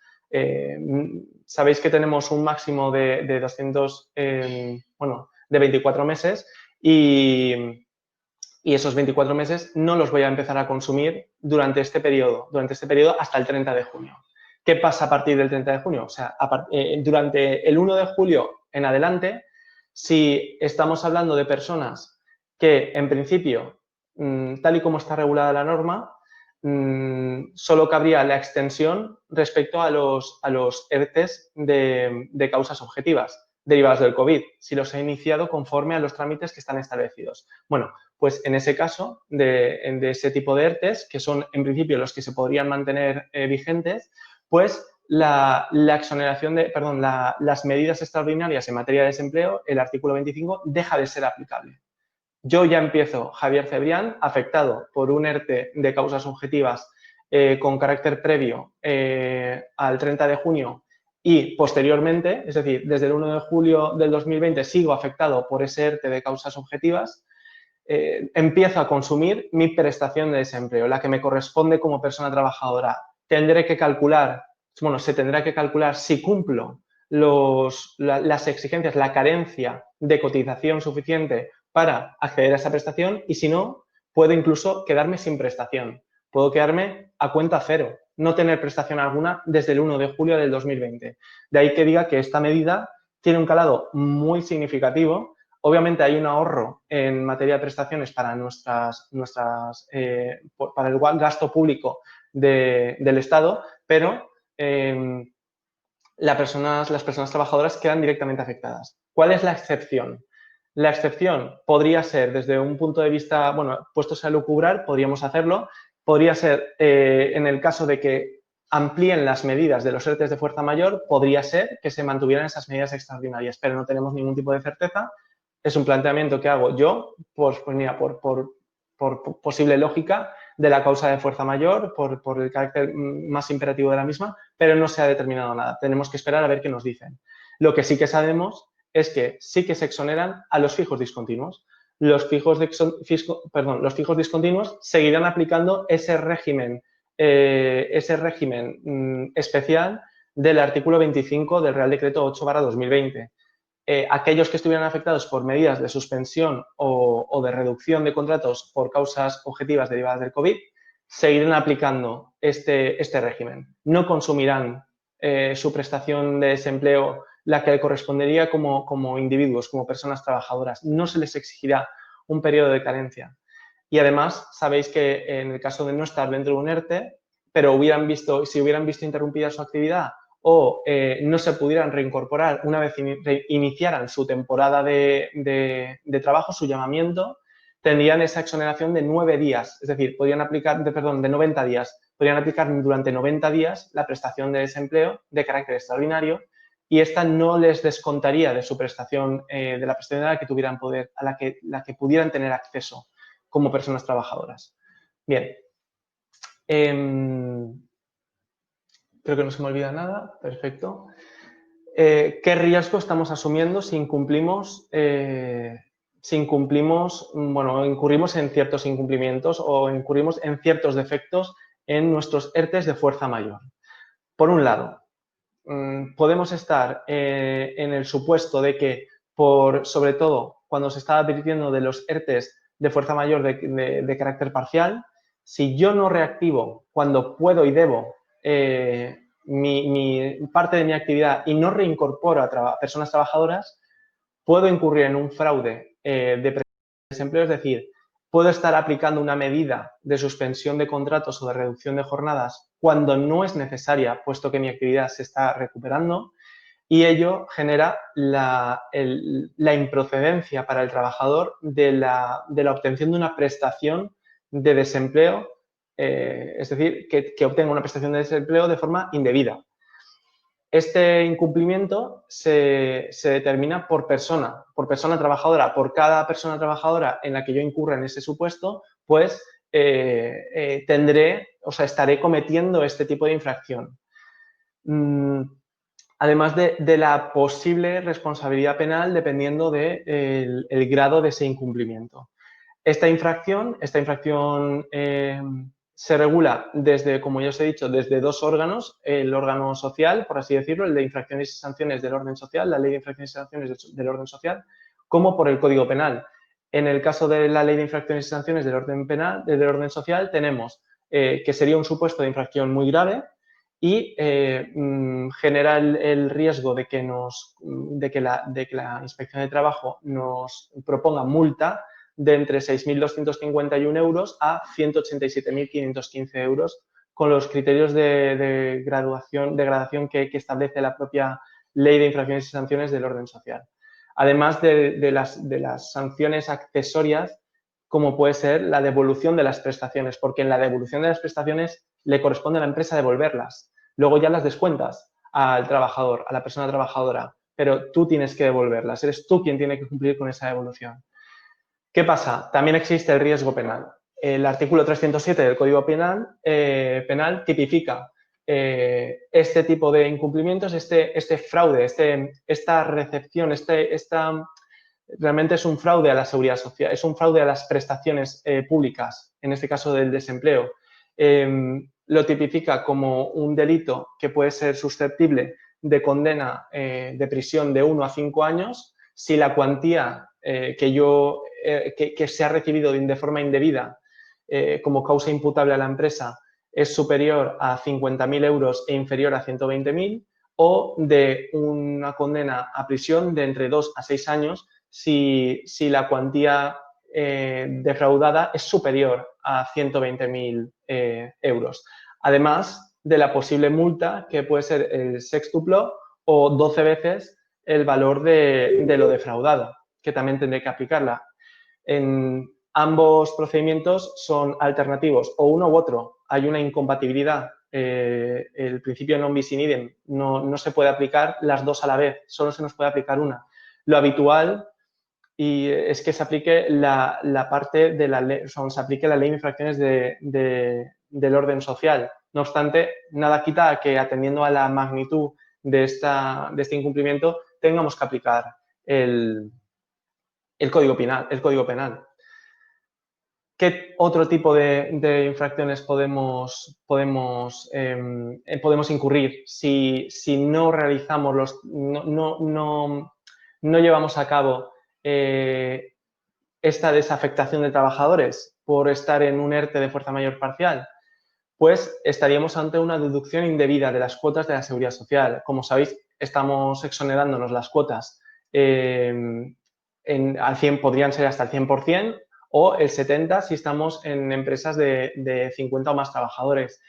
Sabéis que tenemos un máximo de 24 meses y y esos 24 meses no los voy a empezar a consumir durante este periodo hasta el 30 de junio. ¿Qué pasa a partir del 30 de junio? O sea, durante el 1 de julio en adelante, si estamos hablando de personas que en principio, tal y como está regulada la norma, solo cabría la extensión respecto a los ERTEs de causas objetivas derivadas del COVID, si los he iniciado conforme a los trámites que están establecidos. Bueno, pues en ese caso, de ese tipo de ERTEs, que son en principio los que se podrían mantener vigentes, pues las medidas extraordinarias en materia de desempleo, el artículo 25, deja de ser aplicable. Yo ya empiezo, Javier Cebrián, afectado por un ERTE de causas objetivas con carácter previo al 30 de junio y posteriormente, es decir, desde el 1 de julio del 2020 sigo afectado por ese ERTE de causas objetivas, empiezo a consumir mi prestación de desempleo, la que me corresponde como persona trabajadora. Tendré que calcular, se tendrá que calcular si cumplo las exigencias, la carencia de cotización suficiente para acceder a esa prestación y si no, puedo incluso quedarme sin prestación. Puedo quedarme a cuenta cero, no tener prestación alguna desde el 1 de julio del 2020. De ahí que diga que esta medida tiene un calado muy significativo. Obviamente hay un ahorro en materia de prestaciones para para el gasto público del Estado, pero las personas trabajadoras quedan directamente afectadas. ¿Cuál es la excepción? La excepción podría ser, desde un punto de vista, puestos a lucubrar, podríamos hacerlo, podría ser en el caso de que amplíen las medidas de los ERTEs de fuerza mayor, podría ser que se mantuvieran esas medidas extraordinarias, pero no tenemos ningún tipo de certeza. Es un planteamiento que hago yo, por posible lógica de la causa de fuerza mayor, por el carácter más imperativo de la misma, pero no se ha determinado nada. Tenemos que esperar a ver qué nos dicen. Lo que sí que sabemos es que sí que se exoneran a los fijos discontinuos. Los fijos discontinuos seguirán aplicando ese régimen especial del artículo 25 del Real Decreto 8/2020. Aquellos que estuvieran afectados por medidas de suspensión o de reducción de contratos por causas objetivas derivadas del COVID, seguirán aplicando este régimen. No consumirán su prestación de desempleo, la que le correspondería como individuos, como personas trabajadoras. No se les exigirá un periodo de carencia. Y además, sabéis que en el caso de no estar dentro de un ERTE, pero si hubieran visto interrumpida su actividad o no se pudieran reincorporar una vez iniciaran su temporada de trabajo, su llamamiento, tendrían esa exoneración de 9 días, es decir, de 90 días. Podrían aplicar durante 90 días la prestación de desempleo de carácter extraordinario y esta no les descontaría de su prestación, de la prestación a la que tuvieran la que pudieran tener acceso como personas trabajadoras. Bien. Creo que no se me olvida nada. Perfecto. ¿Qué riesgo estamos asumiendo si incurrimos en ciertos incumplimientos o incurrimos en ciertos defectos en nuestros ERTEs de fuerza mayor? Por un lado, podemos estar en el supuesto de que, sobre todo cuando se está advirtiendo de los ERTEs de fuerza mayor de carácter parcial, si yo no reactivo cuando puedo y debo mi parte de mi actividad y no reincorporo a personas trabajadoras, puedo incurrir en un fraude de desempleo, es decir, puedo estar aplicando una medida de suspensión de contratos o de reducción de jornadas cuando no es necesaria, puesto que mi actividad se está recuperando, y ello genera la improcedencia para el trabajador de la obtención de una prestación de desempleo, es decir, que obtenga una prestación de desempleo de forma indebida. Este incumplimiento se determina por persona trabajadora. Por cada persona trabajadora en la que yo incurra en ese supuesto, pues estaré cometiendo este tipo de infracción. Además de la posible responsabilidad penal dependiendo del grado de ese incumplimiento. Esta infracción se regula desde, como ya os he dicho, desde dos órganos, el órgano social, por así decirlo, el de infracciones y sanciones del orden social, la ley de infracciones y sanciones del orden social, como por el Código Penal. En el caso de la ley de infracciones y sanciones del orden penal, del orden social, tenemos que sería un supuesto de infracción muy grave y genera el riesgo de que la Inspección de Trabajo nos proponga multa de entre 6.251 euros a 187.515 euros con los criterios de gradación que establece la propia Ley de Infracciones y Sanciones del Orden Social. Además de las sanciones accesorias, como puede ser la devolución de las prestaciones, porque en la devolución de las prestaciones le corresponde a la empresa devolverlas. Luego ya las descuentas al trabajador, a la persona trabajadora, pero tú tienes que devolverlas, eres tú quien tiene que cumplir con esa devolución. ¿Qué pasa? También existe el riesgo penal. El artículo 307 del Código Penal tipifica este tipo de incumplimientos, este fraude, esta recepción, realmente es un fraude a la seguridad social, es un fraude a las prestaciones públicas, en este caso del desempleo. Lo tipifica como un delito que puede ser susceptible de condena de prisión de 1 a 5 años si la cuantía que se ha recibido de forma indebida como causa imputable a la empresa es superior a 50.000 euros e inferior a 120.000, o de una condena a prisión de entre 2 a 6 años si la cuantía defraudada es superior a 120.000 euros. Además de la posible multa, que puede ser el sextuplo o 12 veces el valor de lo defraudado, que también tendré que aplicarla. En ambos procedimientos son alternativos, o uno u otro. Hay una incompatibilidad. El principio non bis in idem no se puede aplicar las dos a la vez, solo se nos puede aplicar una. Lo habitual es que se aplique la parte de la ley, o sea, se aplique la ley de infracciones del orden social. No obstante, nada quita a que, atendiendo a la magnitud de este incumplimiento, tengamos que aplicar el Código Penal. ¿Qué otro tipo de infracciones podemos incurrir si no realizamos no llevamos a cabo esta desafectación de trabajadores por estar en un ERTE de fuerza mayor parcial? Pues estaríamos ante una deducción indebida de las cuotas de la Seguridad Social. Como sabéis, estamos exonerándonos las cuotas al 100, podrían ser hasta el 100%, o el 70% si estamos en empresas de 50 o más trabajadores.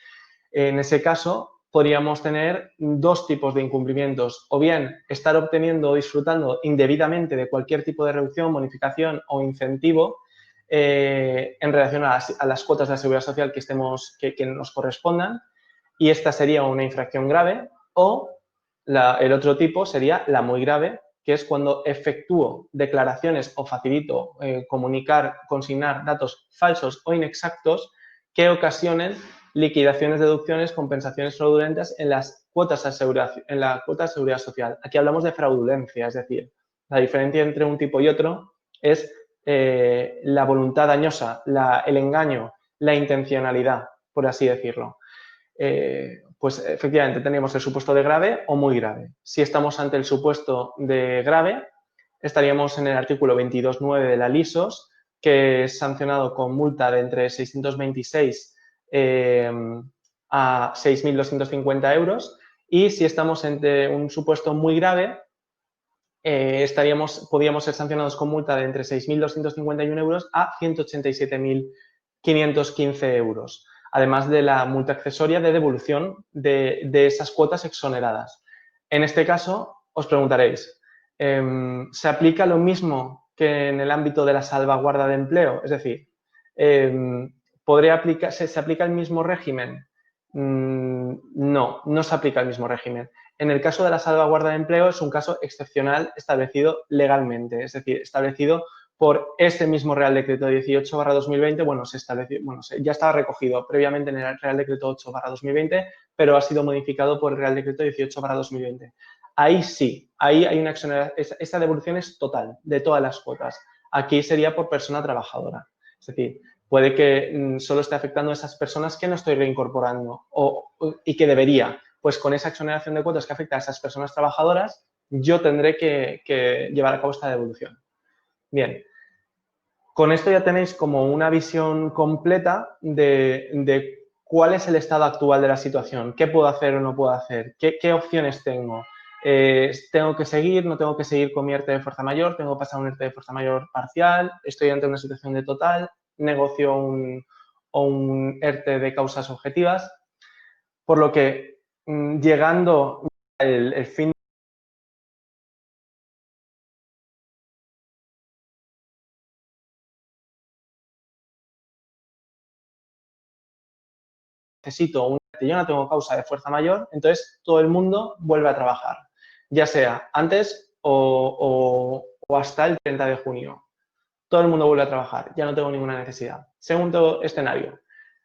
En ese caso, podríamos tener dos tipos de incumplimientos, o bien estar obteniendo o disfrutando indebidamente de cualquier tipo de reducción, bonificación o incentivo en relación a las cuotas de la Seguridad Social que nos correspondan, y esta sería una infracción grave, o el otro tipo sería la muy grave, que es cuando efectúo declaraciones o facilito consignar datos falsos o inexactos que ocasionen liquidaciones, deducciones, compensaciones fraudulentas en las cuotas de seguridad social. Aquí hablamos de fraudulencia, es decir, la diferencia entre un tipo y otro es la voluntad dañosa, el engaño, la intencionalidad, por así decirlo. Pues efectivamente tenemos el supuesto de grave o muy grave. Si estamos ante el supuesto de grave, estaríamos en el artículo 22.9 de la LISOS, que es sancionado con multa de entre 626 a 6.250 euros, y si estamos ante un supuesto muy grave, podríamos ser sancionados con multa de entre 6.251 euros a 187.515 euros, además de la multa accesoria de devolución de esas cuotas exoneradas. En este caso, os preguntaréis, ¿se aplica lo mismo que en el ámbito de la salvaguarda de empleo? Es decir, ¿se aplica el mismo régimen? No se aplica el mismo régimen. En el caso de la salvaguarda de empleo es un caso excepcional establecido legalmente, es decir, establecido por este mismo Real Decreto 18/2020. Ya estaba recogido previamente en el Real Decreto 8/2020, pero ha sido modificado por el Real Decreto 18/2020. Ahí sí, ahí hay una exoneración, esta devolución es total, de todas las cuotas. Aquí sería por persona trabajadora, es decir, puede que solo esté afectando a esas personas que no estoy reincorporando y que debería. Pues con esa exoneración de cuotas que afecta a esas personas trabajadoras, yo tendré que llevar a cabo esta devolución. Bien, Con esto ya tenéis como una visión completa de cuál es el estado actual de la situación, qué puedo hacer o no puedo hacer, qué opciones tengo. ¿Tengo que seguir? ¿No tengo que seguir con mi ERTE de fuerza mayor? ¿Tengo que pasar un ERTE de fuerza mayor parcial? ¿Estoy ante una situación de total? ¿Negocio un ERTE de causas objetivas? Por lo que, llegando el fin, necesito un ERTE, yo no tengo causa de fuerza mayor, entonces todo el mundo vuelve a trabajar, ya sea antes o hasta el 30 de junio. Todo el mundo vuelve a trabajar, ya no tengo ninguna necesidad. Segundo escenario,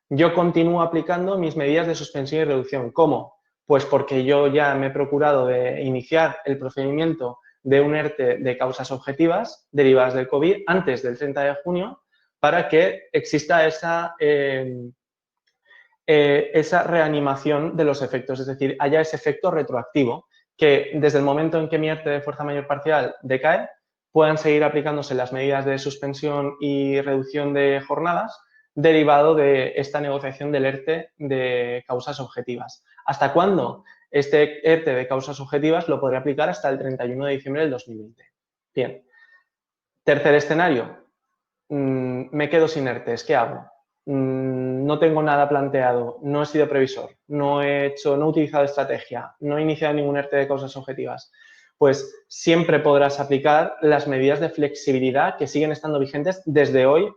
yo continúo aplicando mis medidas de suspensión y reducción. ¿Cómo? Pues porque yo ya me he procurado de iniciar el procedimiento de un ERTE de causas objetivas derivadas del COVID antes del 30 de junio para que exista esa reanimación de los efectos, es decir, haya ese efecto retroactivo, que desde el momento en que mi ERTE de fuerza mayor parcial decae, puedan seguir aplicándose las medidas de suspensión y reducción de jornadas derivado de esta negociación del ERTE de causas objetivas. ¿Hasta cuándo? Este ERTE de causas objetivas lo podré aplicar hasta el 31 de diciembre del 2020. Bien. Tercer escenario, me quedo sin ERTEs, ¿qué hago? No tengo nada planteado, no he sido previsor, no he utilizado estrategia, no he iniciado ningún ERTE de causas objetivas. Pues siempre podrás aplicar las medidas de flexibilidad que siguen estando vigentes desde hoy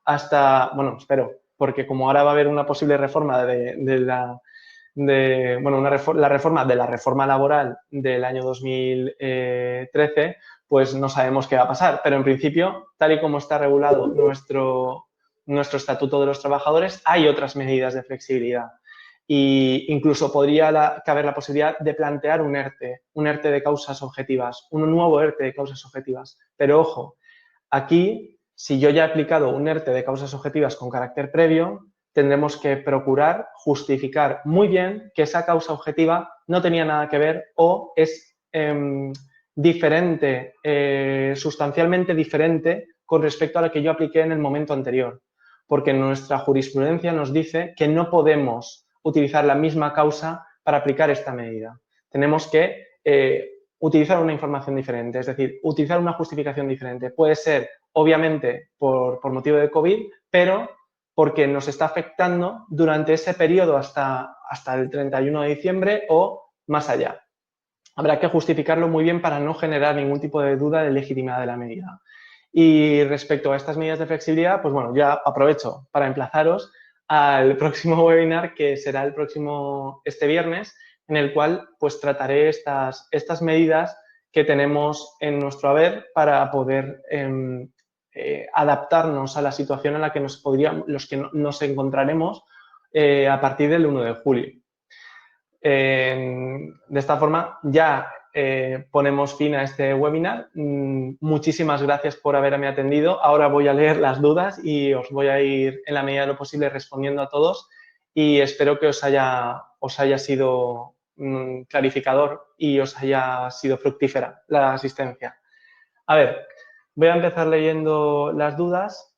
hasta, bueno, espero, porque como ahora va a haber una posible reforma la reforma de la reforma laboral del año 2013, pues no sabemos qué va a pasar. Pero en principio, tal y como está regulado nuestro Estatuto de los Trabajadores, hay otras medidas de flexibilidad. E incluso podría caber la posibilidad de plantear un ERTE de causas objetivas, un nuevo ERTE de causas objetivas. Pero ojo, aquí, si yo ya he aplicado un ERTE de causas objetivas con carácter previo, tendremos que procurar justificar muy bien que esa causa objetiva no tenía nada que ver o es diferente, sustancialmente diferente con respecto a la que yo apliqué en el momento anterior. Porque nuestra jurisprudencia nos dice que no podemos utilizar la misma causa para aplicar esta medida. Tenemos que utilizar una información diferente, es decir, utilizar una justificación diferente. Puede ser, obviamente, por motivo de COVID, pero porque nos está afectando durante ese periodo hasta el 31 de diciembre o más allá. Habrá que justificarlo muy bien para no generar ningún tipo de duda de legitimidad de la medida. Y respecto a estas medidas de flexibilidad, pues bueno, ya aprovecho para emplazaros al próximo webinar que será este viernes, en el cual pues trataré estas medidas que tenemos en nuestro haber para poder adaptarnos a la situación en la que nos encontraremos a partir del 1 de julio. De esta forma ya ponemos fin a este webinar. Muchísimas gracias por haberme atendido. Ahora voy a leer las dudas y os voy a ir en la medida de lo posible respondiendo a todos y espero que os haya sido clarificador y os haya sido fructífera la asistencia. A ver, voy a empezar leyendo las dudas.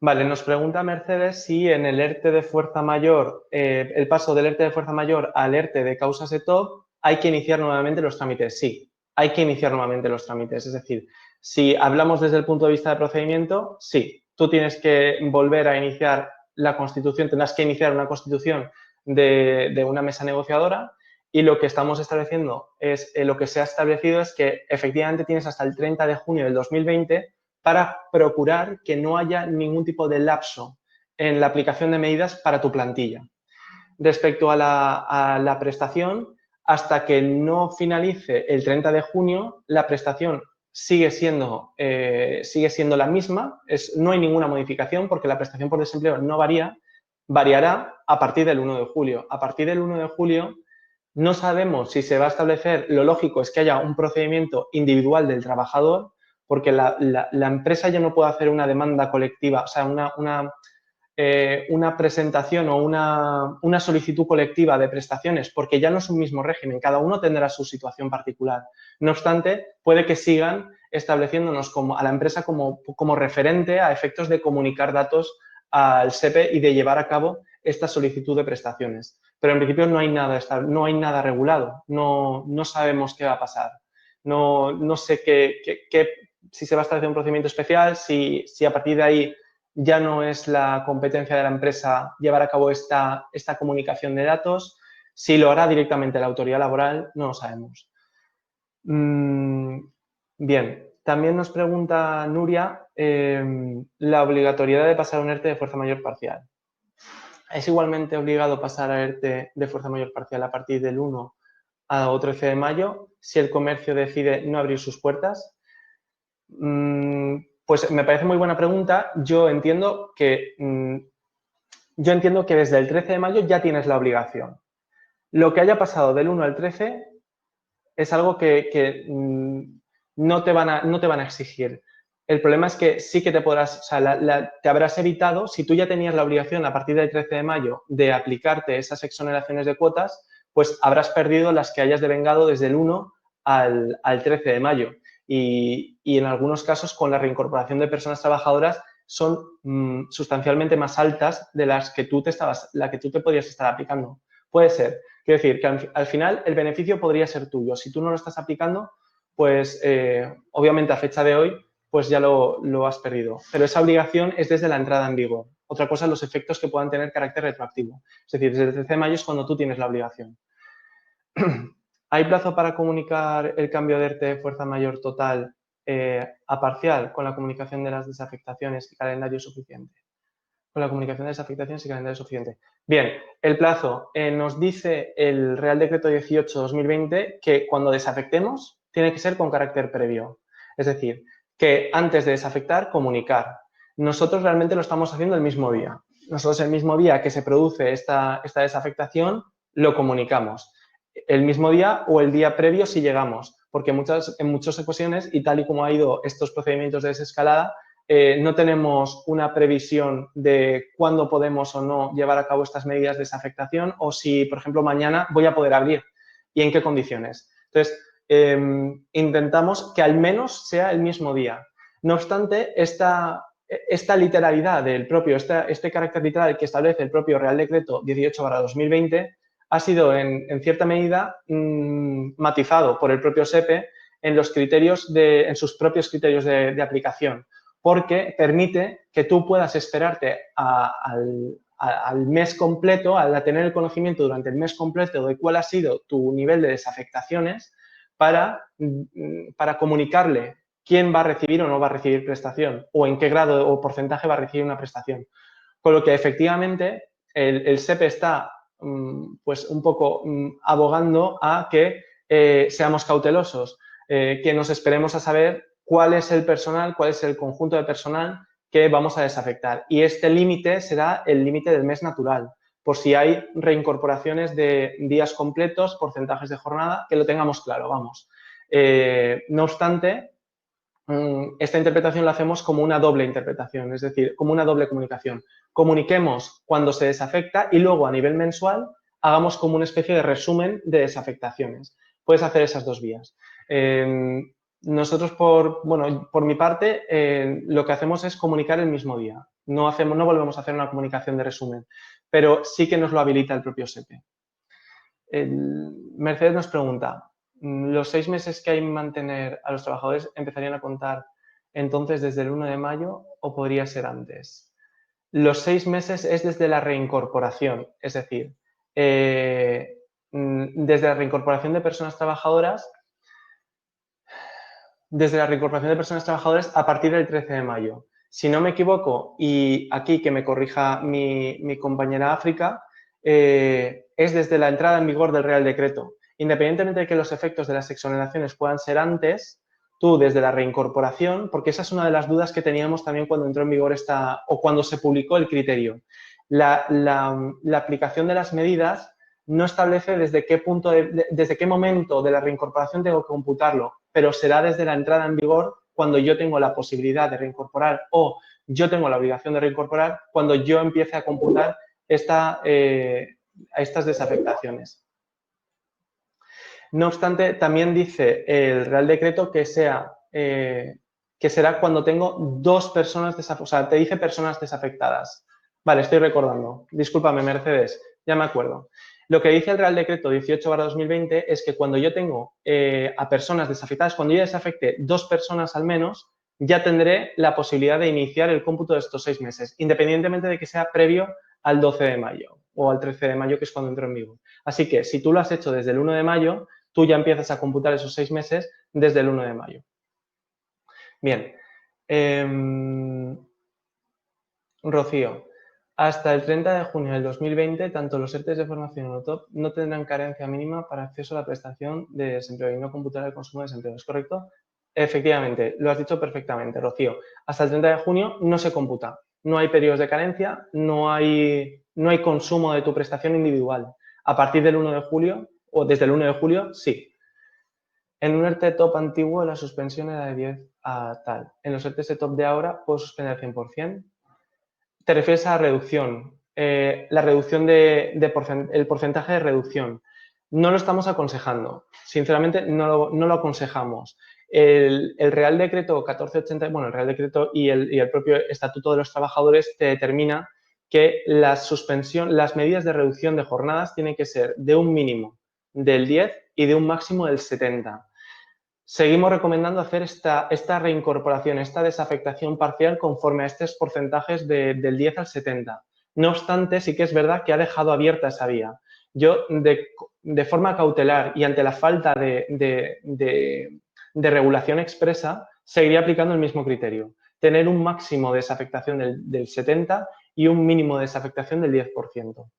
Vale, nos pregunta Mercedes si en el ERTE de fuerza mayor, el paso del ERTE de fuerza mayor al ERTE de causas ETOP, hay que iniciar nuevamente los trámites. Sí, hay que iniciar nuevamente los trámites. Es decir, si hablamos desde el punto de vista de procedimiento, sí, tú tienes que volver a iniciar la constitución, tendrás que iniciar una constitución de una mesa negociadora y lo que estamos estableciendo es, lo que se ha establecido es que efectivamente tienes hasta el 30 de junio del 2020 para procurar que no haya ningún tipo de lapso en la aplicación de medidas para tu plantilla. Respecto a la prestación, hasta que no finalice el 30 de junio, la prestación sigue siendo la misma, no hay ninguna modificación porque la prestación por desempleo no variará a partir del 1 de julio. A partir del 1 de julio no sabemos si se va a establecer, lo lógico es que haya un procedimiento individual del trabajador porque la empresa ya no puede hacer una demanda colectiva, o sea, una presentación o una solicitud colectiva de prestaciones, porque ya no es un mismo régimen, cada uno tendrá su situación particular. No obstante, puede que sigan estableciéndonos a la empresa como referente a efectos de comunicar datos al SEPE y de llevar a cabo esta solicitud de prestaciones. Pero en principio no hay nada regulado, no sabemos qué va a pasar. No sé si se va a establecer un procedimiento especial, si a partir de ahí ya no es la competencia de la empresa llevar a cabo esta comunicación de datos, si lo hará directamente la autoridad laboral, no lo sabemos. Bien, también nos pregunta Nuria la obligatoriedad de pasar un ERTE de fuerza mayor parcial. ¿Es igualmente obligado pasar a ERTE de fuerza mayor parcial a partir del 1 o 13 de mayo si el comercio decide no abrir sus puertas? Pues me parece muy buena pregunta. Yo entiendo que desde el 13 de mayo ya tienes la obligación. Lo que haya pasado del 1 al 13 es algo que no te van a exigir. El problema es que sí que te podrás, o sea, te habrás evitado, si tú ya tenías la obligación a partir del 13 de mayo de aplicarte esas exoneraciones de cuotas, pues habrás perdido las que hayas devengado desde el 1 al 13 de mayo. Y en algunos casos, con la reincorporación de personas trabajadoras, son sustancialmente más altas de las que tú te podrías estar aplicando. Puede ser. Quiero decir que al final el beneficio podría ser tuyo. Si tú no lo estás aplicando, pues obviamente a fecha de hoy, pues ya lo has perdido. Pero esa obligación es desde la entrada en vigor. Otra cosa, los efectos que puedan tener carácter retroactivo. Es decir, desde el 13 de mayo es cuando tú tienes la obligación. ¿Hay plazo para comunicar el cambio de ERTE de fuerza mayor total a parcial con la comunicación de las desafectaciones y calendario suficiente? Con la comunicación de desafectaciones y calendario suficiente. Bien, el plazo. Nos dice el Real Decreto 18/2020 que cuando desafectemos tiene que ser con carácter previo. Es decir, que antes de desafectar, comunicar. Nosotros realmente lo estamos haciendo el mismo día. Nosotros el mismo día que se produce esta desafectación, lo comunicamos. El mismo día o el día previo si llegamos, porque en muchas ocasiones, y tal y como ha ido estos procedimientos de desescalada, no tenemos una previsión de cuándo podemos o no llevar a cabo estas medidas de desafectación o si, por ejemplo, mañana voy a poder abrir y en qué condiciones. Entonces, intentamos que al menos sea el mismo día. No obstante, esta literalidad del propio, este carácter literal que establece el propio Real Decreto 18/2020 ha sido en cierta medida matizado por el propio SEPE en sus propios criterios de aplicación, porque permite que tú puedas esperarte al mes completo, a tener el conocimiento durante el mes completo de cuál ha sido tu nivel de desafectaciones para comunicarle quién va a recibir o no va a recibir prestación o en qué grado o porcentaje va a recibir una prestación. Con lo que efectivamente el SEPE está pues un poco abogando a que seamos cautelosos, que nos esperemos a saber cuál es el personal, cuál es el conjunto de personal que vamos a desafectar. Y este límite será el límite del mes natural, por si hay reincorporaciones de días completos, porcentajes de jornada, que lo tengamos claro, vamos. No obstante, esta interpretación la hacemos como una doble interpretación, es decir, como una doble comunicación. Comuniquemos cuando se desafecta y luego a nivel mensual hagamos como una especie de resumen de desafectaciones. Puedes hacer esas dos vías. Nosotros, por mi parte, lo que hacemos es comunicar el mismo día. No volvemos a hacer una comunicación de resumen, pero sí que nos lo habilita el propio SEPE. Mercedes nos pregunta, ¿los 6 meses que hay que mantener a los trabajadores empezarían a contar entonces desde el 1 de mayo o podría ser antes? Los 6 meses es desde la reincorporación, es decir, desde la reincorporación de personas trabajadoras a partir del 13 de mayo. Si no me equivoco, y aquí que me corrija mi compañera África, es desde la entrada en vigor del Real Decreto. Independientemente de que los efectos de las exoneraciones puedan ser antes, tú desde la reincorporación, porque esa es una de las dudas que teníamos también cuando entró en vigor o cuando se publicó el criterio. La aplicación de las medidas no establece desde qué momento de la reincorporación tengo que computarlo, pero será desde la entrada en vigor cuando yo tengo la posibilidad de reincorporar o yo tengo la obligación de reincorporar cuando yo empiece a computar estas desafectaciones. No obstante, también dice el Real Decreto que será cuando tengo 2 personas desafectadas, o sea, te dice personas desafectadas. Vale, estoy recordando. Discúlpame, Mercedes, ya me acuerdo. Lo que dice el Real Decreto 18/2020 es que cuando yo tengo a personas desafectadas, cuando yo desafecte 2 personas al menos, ya tendré la posibilidad de iniciar el cómputo de estos 6 meses, independientemente de que sea previo al 12 de mayo o al 13 de mayo, que es cuando entro en vigor. Así que si tú lo has hecho desde el 1 de mayo, tú ya empiezas a computar esos 6 meses desde el 1 de mayo. Bien. Rocío, hasta el 30 de junio del 2020, tanto los ERTEs de formación o TOP no tendrán carencia mínima para acceso a la prestación de desempleo y no computará el consumo de desempleo. ¿Es correcto? Efectivamente, lo has dicho perfectamente, Rocío. Hasta el 30 de junio no se computa. No hay periodos de carencia, no hay consumo de tu prestación individual. A partir del 1 de julio o desde el 1 de julio, sí. En un ERTE top antiguo la suspensión era de 10 a tal. En los ERTEs de top de ahora puedo suspender al 100%. Te refieres a reducción, la reducción el porcentaje de reducción. No lo estamos aconsejando, sinceramente no lo aconsejamos. El Real Decreto 1480, bueno, el Real Decreto y el propio Estatuto de los Trabajadores te determina que las medidas de reducción de jornadas tienen que ser de un mínimo del 10 y de un máximo del 70. Seguimos recomendando hacer esta reincorporación, esta desafectación parcial conforme a estos porcentajes del 10 al 70. No obstante, sí que es verdad que ha dejado abierta esa vía. Yo, de forma cautelar y ante la falta de regulación expresa, seguiría aplicando el mismo criterio. Tener un máximo de desafectación del 70 y un mínimo de desafectación del 10%.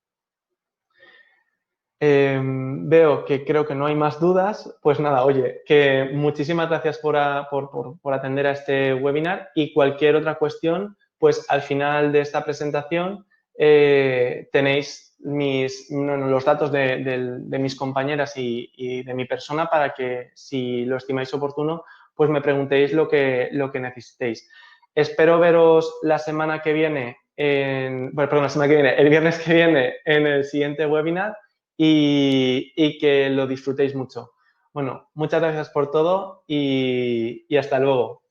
Veo que creo que no hay más dudas. Pues nada, oye, que muchísimas gracias por atender a este webinar y cualquier otra cuestión, pues al final de esta presentación tenéis los datos de mis compañeras y de mi persona para que, si lo estimáis oportuno, pues me preguntéis lo que necesitéis. Espero veros la semana que viene, el viernes que viene en el siguiente webinar. Y que lo disfrutéis mucho. Bueno, muchas gracias por todo y hasta luego.